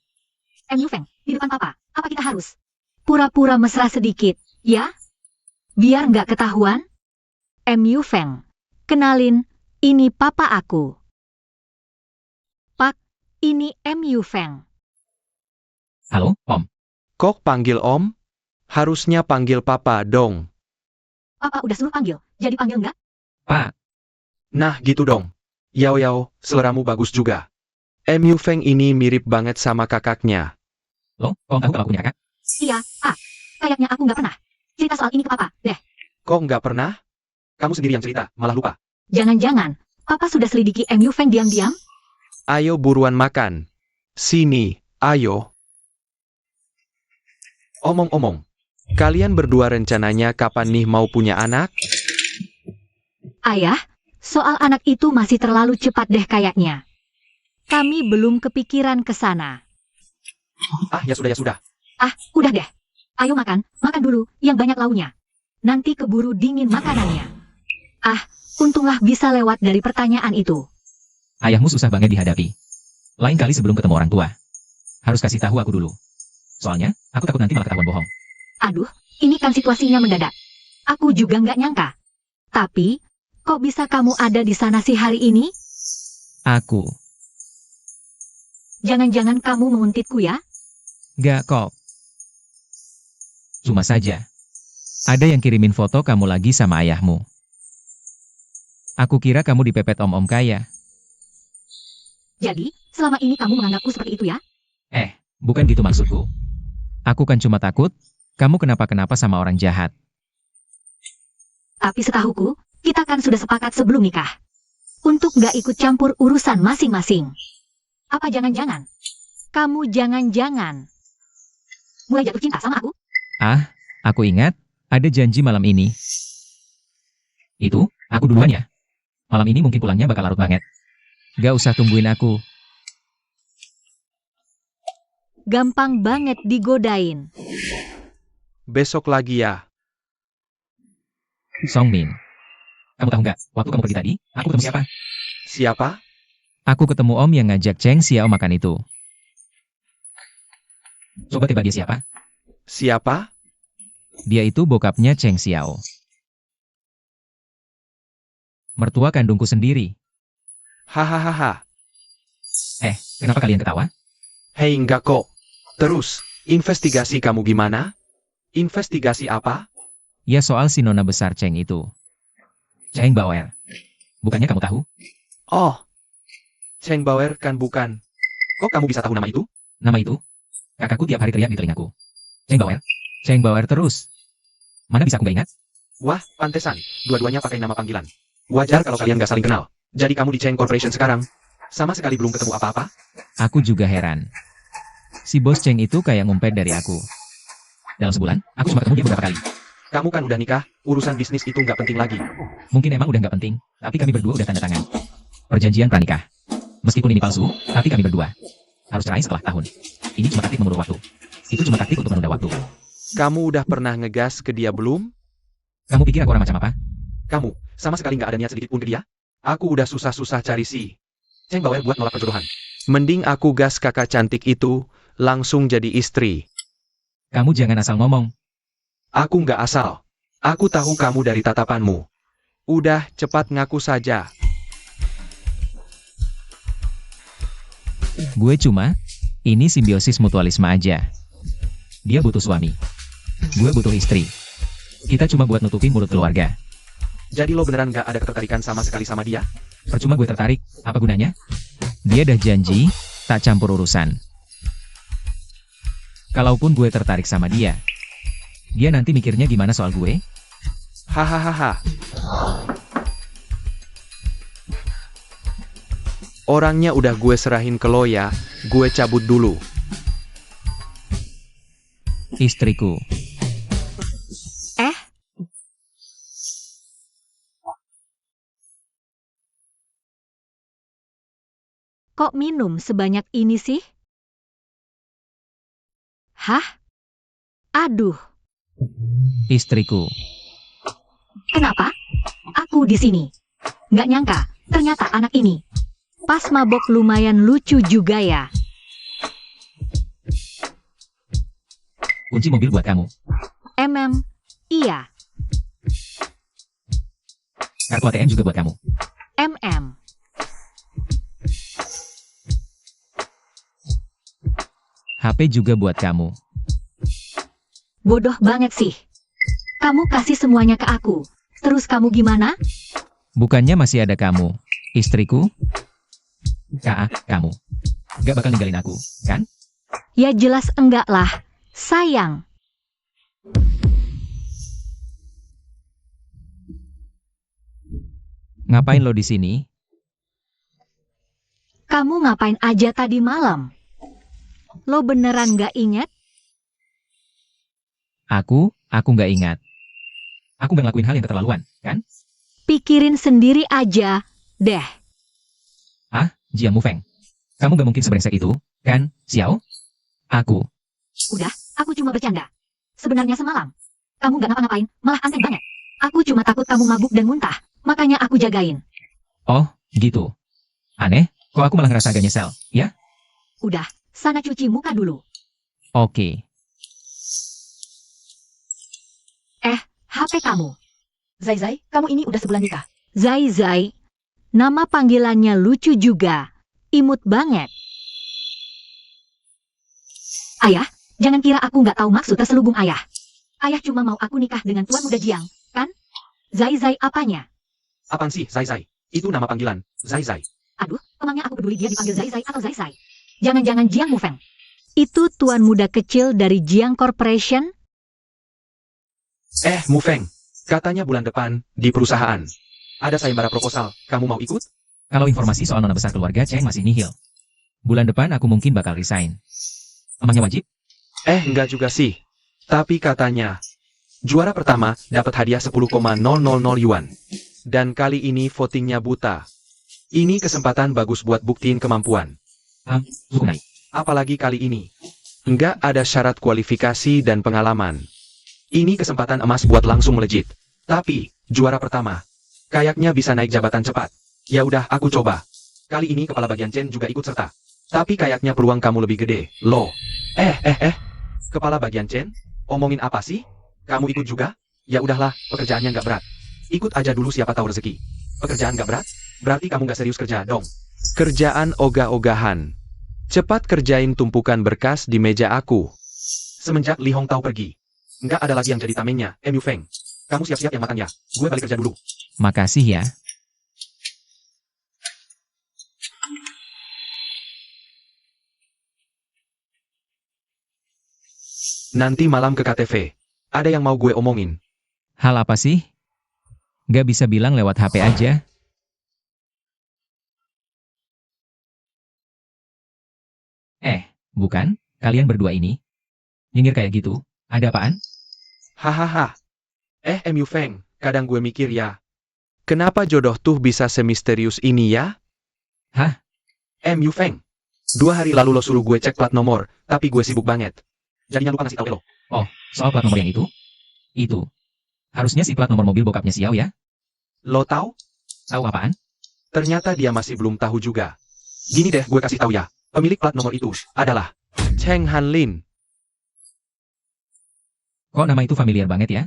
MU Feng, di depan papa, apa kita harus? Pura-pura mesra sedikit, ya? Biar nggak ketahuan. MU Feng, kenalin, ini papa aku. Pak, ini MU Feng. Halo, Om. Kok panggil Om? Harusnya panggil Papa dong. Papa udah suruh panggil, jadi panggil nggak? Pak. Nah gitu dong. Yao Yao, seleramu bagus juga. Yu Feng ini mirip banget sama kakaknya. Loh, kok tahu kalau aku punya kakak? Iya, Pak. Kayaknya aku nggak pernah cerita soal ini ke Papa, deh. Kok nggak pernah? Kamu sendiri yang cerita, malah lupa. Jangan-jangan, Papa sudah selidiki Yu Feng diam-diam? Ayo buruan makan. Sini, ayo. Omong-omong, kalian berdua rencananya kapan nih mau punya anak? Ayah, soal anak itu masih terlalu cepat deh kayaknya. Kami belum kepikiran ke sana. Ah, ya sudah ya sudah. Ah, udah deh. Ayo makan, makan dulu, yang banyak launya. Nanti keburu dingin makanannya. Ah, untunglah bisa lewat dari pertanyaan itu. Ayahmu susah banget dihadapi. Lain kali sebelum ketemu orang tua, harus kasih tahu aku dulu. Soalnya, aku takut nanti malah ketahuan bohong. Aduh, ini kan situasinya mendadak. Aku juga nggak nyangka. Tapi, kok bisa kamu ada di sana sih hari ini? Aku. Jangan-jangan kamu menguntitku ya? Gak kok. Cuma saja. Ada yang kirimin foto kamu lagi sama ayahmu. Aku kira kamu dipepet om-om kaya. Jadi, selama ini kamu menganggapku seperti itu ya? Bukan gitu maksudku. Aku kan cuma takut, kamu kenapa-kenapa sama orang jahat. Tapi setahuku, kita kan sudah sepakat sebelum nikah. Untuk nggak ikut campur urusan masing-masing. Apa jangan-jangan? Kamu jangan-jangan mulai jatuh cinta sama aku? Ah, aku ingat, ada janji malam ini. Itu, aku duluan ya. Malam ini mungkin pulangnya bakal larut banget. Gak usah tungguin aku. Gampang banget digodain. Besok lagi ya. Songmin. Kamu tahu nggak, waktu kamu pergi tadi, aku ketemu siapa? Siapa? Aku ketemu om yang ngajak Cheng Xiao makan itu. Coba tebak dia siapa? Siapa? Dia itu bokapnya Cheng Xiao. Mertua kandungku sendiri. Hahaha. Kenapa kalian ketawa? Hei enggak kok. Terus, investigasi kamu gimana? Investigasi apa? Ya soal si nona besar Cheng itu. Cheng Bauer. Bukannya kamu tahu? Oh. Cheng Bauer kan bukan. Kok kamu bisa tahu nama itu? Nama itu? Kakakku tiap hari teriak di telingaku. Cheng Bauer. Cheng Bauer terus. Mana bisa aku gak ingat? Wah, pantesan. Dua-duanya pakai nama panggilan. Wajar kalau kalian gak saling kenal. Jadi kamu di Cheng Corporation sekarang. Sama sekali belum ketemu apa-apa? Aku juga heran. Si bos Cheng itu kayak ngumpet dari aku. Dalam sebulan, aku cuma ketemu dia beberapa kali. Kamu kan udah nikah, urusan bisnis itu nggak penting lagi. Mungkin emang udah nggak penting, tapi kami berdua udah tanda tangan. Perjanjian pranikah. Meskipun ini palsu, tapi kami berdua harus cerai setelah tahun. Ini cuma taktik mengulur waktu. Itu cuma taktik untuk menunda waktu. Kamu udah pernah ngegas ke dia belum? Kamu pikir aku orang macam apa? Kamu, sama sekali nggak ada niat sedikit pun ke dia? Aku udah susah-susah cari si Cheng Bauer buat nolak perjodohan. Mending aku gas kakak cantik itu, langsung jadi istri. Kamu jangan asal ngomong. Aku nggak asal. Aku tahu kamu dari tatapanmu. Udah, cepat ngaku saja. Gue cuma, ini simbiosis mutualisme aja. Dia butuh suami. Gue butuh istri. Kita cuma buat nutupin mulut keluarga. Jadi lo beneran nggak ada ketertarikan sama sekali sama dia? Percuma gue tertarik, apa gunanya? Dia dah janji, tak campur urusan. Kalaupun gue tertarik sama dia nanti mikirnya gimana soal gue? Hahaha. Orangnya udah gue serahin ke lo ya, gue cabut dulu. Istriku. Kok minum sebanyak ini sih? Hah? Aduh, Istriku. kenapa? Aku di sini. Nggak nyangka, ternyata anak ini. Pas mabok lumayan lucu juga ya. Kunci mobil buat kamu. Iya, Kartu ATM juga buat kamu. HP juga buat kamu. Bodoh banget sih. Kamu kasih semuanya ke aku. Terus kamu gimana? Bukannya masih ada kamu, istriku? Kamu. Gak bakal ninggalin aku, kan? Ya jelas enggak lah. Sayang. Ngapain lo di sini? Kamu ngapain aja tadi malam? Lo beneran gak inget? Aku gak ingat. Aku gak ngelakuin hal yang keterlaluan, kan? Pikirin sendiri aja, deh. Jiang Mufeng. Kamu gak mungkin sebrengsek itu, kan, Xiao? Aku. Udah, aku cuma bercanda. Sebenarnya semalam, kamu gak ngapa-ngapain, malah anteng banget. Aku cuma takut kamu mabuk dan muntah, makanya aku jagain. Oh, gitu. Aneh, kok aku malah ngerasa agak nyesel, ya? Udah, sana cuci muka dulu. Oke. HP kamu. Zai, kamu ini udah sebulan nikah. Zai. Nama panggilannya lucu juga. Imut banget. Ayah, jangan kira aku nggak tahu maksud terselubung ayah. Ayah cuma mau aku nikah dengan tuan muda Jiang, kan? Zai apanya? Apaan sih, Zai? Itu nama panggilan, Zai. Aduh, emangnya aku peduli dia dipanggil Zai atau Zai? Jangan-jangan Jiang Mufeng. Itu tuan muda kecil dari Jiang Corporation? Mufeng. Katanya bulan depan, di perusahaan. Ada sayembara proposal, kamu mau ikut? Kalau informasi soal nona besar keluarga Cheng masih nihil. Bulan depan aku mungkin bakal resign. Emangnya wajib? Enggak juga sih. Tapi katanya, juara pertama dapat hadiah 10,000 yuan. Dan kali ini votingnya buta. Ini kesempatan bagus buat buktiin kemampuan. Bukan. Apalagi kali ini. Enggak ada syarat kualifikasi dan pengalaman. Ini kesempatan emas buat langsung melejit. Tapi, juara pertama. Kayaknya bisa naik jabatan cepat. Ya udah, aku coba. Kali ini kepala bagian Chen juga ikut serta. Tapi kayaknya peluang kamu lebih gede, loh. Kepala bagian Chen? Omongin apa sih? Kamu ikut juga? Ya udahlah, pekerjaannya nggak berat. Ikut aja dulu siapa tahu rezeki. Pekerjaan nggak berat? Berarti kamu nggak serius kerja dong. Kerjaan ogah-ogahan. Cepat kerjain tumpukan berkas di meja aku. Semenjak Li Hong Tao pergi, nggak ada lagi yang jadi tamengnya, Mu Feng. Kamu siap-siap yang makan ya. Gue balik kerja dulu. Makasih ya. Nanti malam ke KTV. Ada yang mau gue omongin. Hal apa sih? Gak bisa bilang lewat HP aja. Bukan, kalian berdua ini. Nyengir kayak gitu, ada apaan? Hahaha. Mu Feng, kadang gue mikir ya. Kenapa jodoh tuh bisa semisterius ini ya? Hah? Mu Feng. 2 hari lalu lo suruh gue cek plat nomor, tapi gue sibuk banget. Jadinya lupa ngasih tau lo. Soal plat nomor yang itu? Itu. Harusnya si plat nomor mobil bokapnya Xiao ya? Lo tahu? Tahu apaan? Ternyata dia masih belum tahu juga. Gini deh, gue kasih tahu ya. Pemilik plat nomor itu adalah Cheng Hanlin. Kok nama itu familiar banget ya?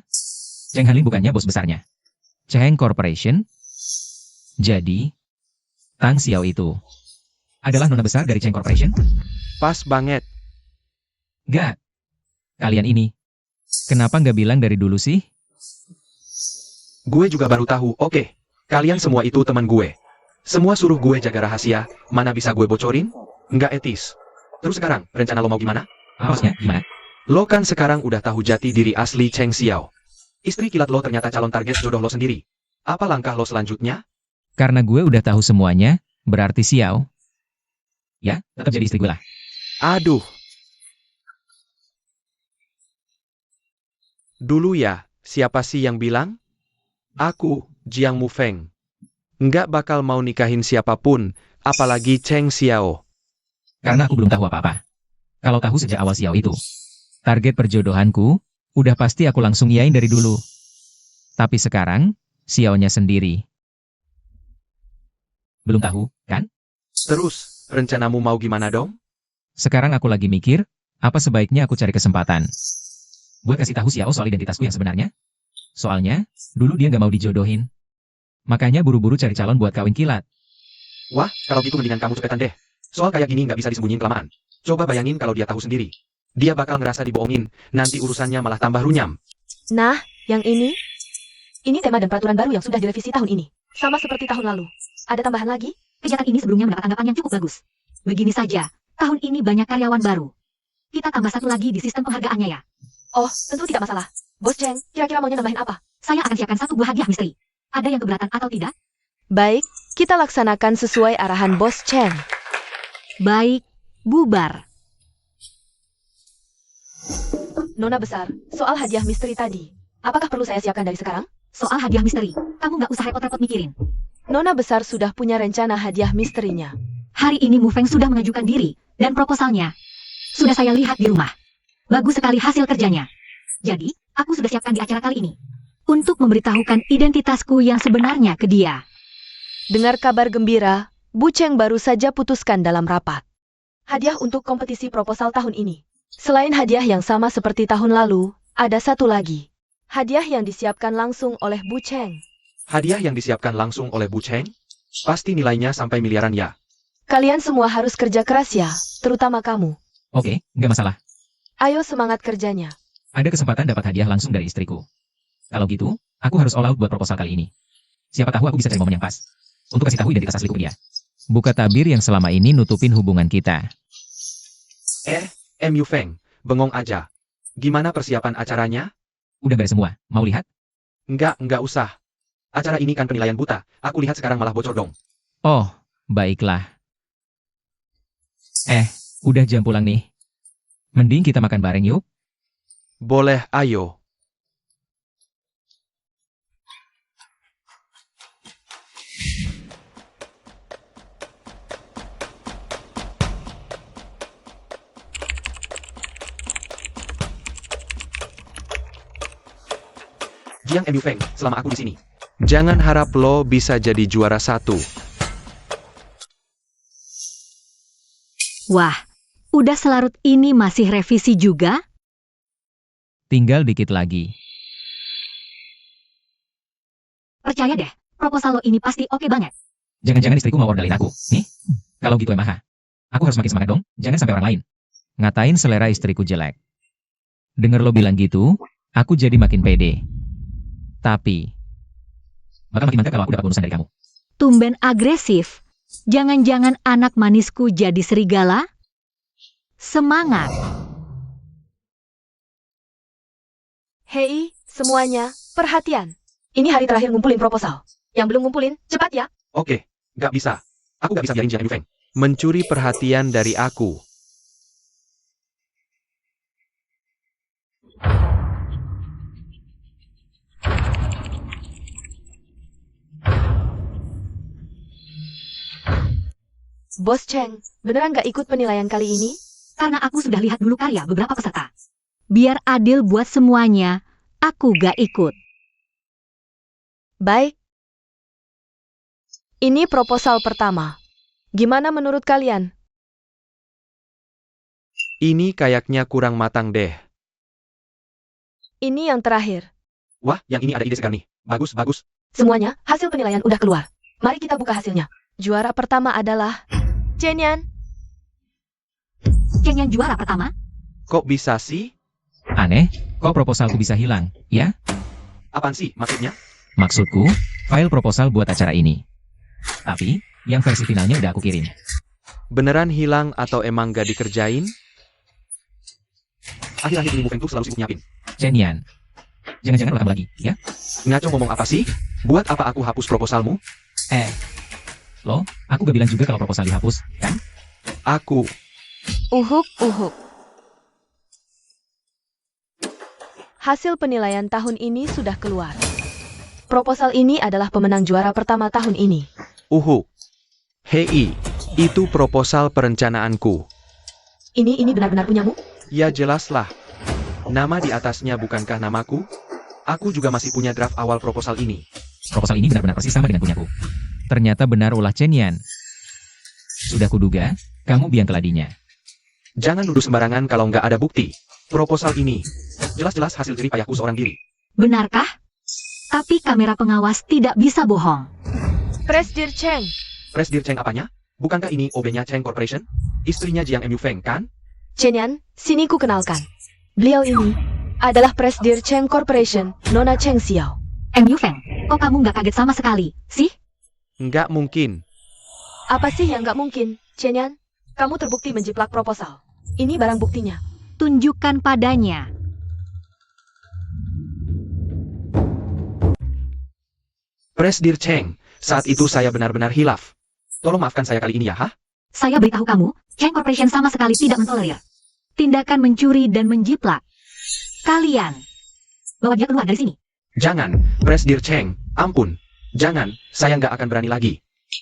Cheng Hanlin bukannya bos besarnya Cheng Corporation? Jadi, Tang Xiao itu adalah nona besar dari Cheng Corporation? Pas banget. Gak. Kalian ini. Kenapa nggak bilang dari dulu sih? Gue juga baru tahu. Oke, kalian semua itu teman gue. Semua suruh gue jaga rahasia, mana bisa gue bocorin? Nggak etis. Terus sekarang, rencana lo mau gimana? Maksudnya gimana? Lo kan sekarang udah tahu jati diri asli Cheng Xiao. Istri kilat lo ternyata calon target jodoh lo sendiri. Apa langkah lo selanjutnya? Karena gue udah tahu semuanya, berarti Xiao. Ya, tetap jadi istri gue lah. Aduh. Dulu ya, siapa sih yang bilang? Aku, Jiang Mufeng. Nggak bakal mau nikahin siapapun, apalagi Cheng Xiao. Karena aku belum tahu apa-apa. Kalau tahu sejak awal Xiao itu target perjodohanku, udah pasti aku langsung iyain dari dulu. Tapi sekarang, Xiao-nya sendiri. Belum tahu, kan? Terus, rencanamu mau gimana dong? Sekarang aku lagi mikir, apa sebaiknya aku cari kesempatan buat kasih tahu Xiao soal identitasku yang sebenarnya. Soalnya, dulu dia nggak mau dijodohin. Makanya buru-buru cari calon buat kawin kilat. Wah, kalau gitu mendingan kamu cepetan deh. Soal kayak gini nggak bisa disembunyiin kelamaan. Coba bayangin kalau dia tahu sendiri. Dia bakal ngerasa dibohongin, nanti urusannya malah tambah runyam. Nah, yang ini? Ini tema dan peraturan baru yang sudah direvisi tahun ini. Sama seperti tahun lalu. Ada tambahan lagi? Kegiatan ini sebelumnya mendapat tanggapan yang cukup bagus. Begini saja, tahun ini banyak karyawan baru. Kita tambah satu lagi di sistem penghargaannya ya. Oh, tentu tidak masalah. Bos Cheng, kira-kira maunya nambahin apa? Saya akan siapkan satu buah hadiah misteri. Ada yang keberatan atau tidak? Baik, kita laksanakan sesuai arahan Bos Cheng. Baik, bubar. Nona besar, soal hadiah misteri tadi. Apakah perlu saya siapkan dari sekarang? Soal hadiah misteri, kamu nggak usah repot-repot mikirin. Nona besar sudah punya rencana hadiah misterinya. Hari ini Mu Feng sudah mengajukan diri, dan proposalnya sudah saya lihat di rumah. Bagus sekali hasil kerjanya. Jadi, aku sudah siapkan di acara kali ini. Untuk memberitahukan identitasku yang sebenarnya ke dia. Dengar kabar gembira, Bu Cheng baru saja putuskan dalam rapat. Hadiah untuk kompetisi proposal tahun ini. Selain hadiah yang sama seperti tahun lalu, ada satu lagi. Hadiah yang disiapkan langsung oleh Bu Cheng. Hadiah yang disiapkan langsung oleh Bu Cheng? Pasti nilainya sampai miliaran ya. Kalian semua harus kerja keras ya, terutama kamu. Oke, nggak masalah. Ayo semangat kerjanya. Ada kesempatan dapat hadiah langsung dari istriku. Kalau gitu, aku harus all out buat proposal kali ini. Siapa tahu aku bisa cari momen yang pas. Untuk kasih tahu identitas asliku dia. Buka tabir yang selama ini nutupin hubungan kita. MU Feng, bengong aja. Gimana persiapan acaranya? Udah beres semua, mau lihat? Enggak usah. Acara ini kan penilaian buta, aku lihat sekarang malah bocor dong. Oh, baiklah. Udah jam pulang nih. Mending kita makan bareng yuk. Boleh, ayo. Jiang MU Feng, selama aku di sini. Jangan harap lo bisa jadi juara 1. Wah, udah selarut ini masih revisi juga? Tinggal dikit lagi. Percaya deh, proposal lo ini pasti oke banget. Jangan-jangan istriku mau ordalin aku. Nih, kalau gitu Emaha. Aku harus makin semangat dong, jangan sampai orang lain. Ngatain selera istriku jelek. Dengar lo bilang gitu, aku jadi makin pede. Tapi, bakal makin mantap kalau aku dapat bonusan dari kamu. Tumben agresif. Jangan-jangan anak manisku jadi serigala? Semangat. Hei, semuanya, perhatian. Ini hari terakhir ngumpulin proposal. Yang belum ngumpulin, cepat ya. Oke, nggak bisa. Aku nggak bisa biarin Jiang MU Feng mencuri perhatian dari aku. Bos Cheng, beneran nggak ikut penilaian kali ini? Karena aku sudah lihat dulu karya beberapa peserta. Biar adil buat semuanya, aku gak ikut. Baik. Ini proposal pertama. Gimana menurut kalian? Ini kayaknya kurang matang deh. Ini yang terakhir. Wah, yang ini ada ide segar nih. Bagus. Semuanya, hasil penilaian udah keluar. Mari kita buka hasilnya. Juara pertama adalah Chen Yan. Chen yang juara pertama? Kok bisa sih? Aneh, kok proposalku bisa hilang, ya? Apaan sih maksudnya? Maksudku, file proposal buat acara ini. Tapi, yang versi finalnya udah aku kirim. Beneran hilang atau emang gak dikerjain? Akhir-akhir ini Mu Feng tuh selalu sibuk nyiapin. Chen Yan, jangan-jangan ulang lagi, ya? Ngaco ngomong apa sih? Buat apa aku hapus proposalmu? Lo, aku gak bilang juga kalau proposal dihapus, kan? Aku. Uhuk. Hasil penilaian tahun ini sudah keluar. Proposal ini adalah pemenang juara pertama tahun ini. Hei, itu proposal perencanaanku. Ini benar-benar punyamu? Ya jelaslah. Nama di atasnya bukankah namaku? Aku juga masih punya draft awal proposal ini. Proposal ini benar-benar persis sama dengan punyaku. Ternyata benar ulah Chen Yan. Sudah kuduga, kamu biang keladinya. Jangan nuduh sembarangan kalau nggak ada bukti. Proposal ini jelas-jelas hasil jerih payahku seorang diri. Benarkah? Tapi kamera pengawas tidak bisa bohong. Presdir Cheng. Presdir Cheng apanya? Bukankah ini OB-nya Cheng Corporation? Istrinya Jiang MU Feng, kan? Chenyan, sini ku kenalkan. Beliau ini adalah Presidir Cheng Corporation, Nona Cheng Xiao. Yu Feng, kok kamu nggak kaget sama sekali, sih? Nggak mungkin. Apa sih yang nggak mungkin, Chenyan? Kamu terbukti menjiplak proposal. Ini barang buktinya. Tunjukkan padanya. Presidir Cheng, saat itu saya benar-benar hilaf. Tolong maafkan saya kali ini ya, ha? Saya beritahu kamu, Cheng Corporation sama sekali tidak mentolerir tindakan mencuri dan menjiplak. Kalian, bawa dia keluar dari sini. Jangan, Presidir Cheng, ampun. Jangan, saya nggak akan berani lagi.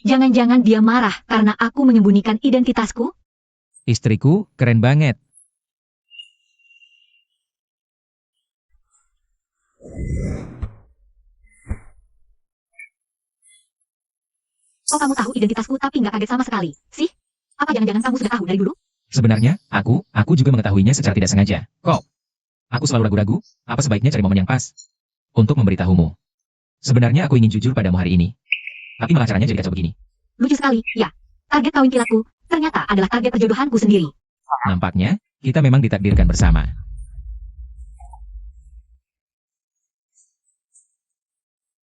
Jangan-jangan dia marah karena aku menyembunyikan identitasku? Istriku keren banget. Kok kamu tahu identitasku tapi nggak kaget sama sekali, sih? Apa jangan-jangan kamu sudah tahu dari dulu? Sebenarnya, aku juga mengetahuinya secara tidak sengaja. Kok? Aku selalu ragu-ragu, apa sebaiknya cari momen yang pas untuk memberitahumu. Sebenarnya aku ingin jujur padamu hari ini. Tapi malah caranya jadi kacau begini. Lucu sekali, ya. Target kawin kilatku ternyata adalah target perjodohanku sendiri. Nampaknya, kita memang ditakdirkan bersama.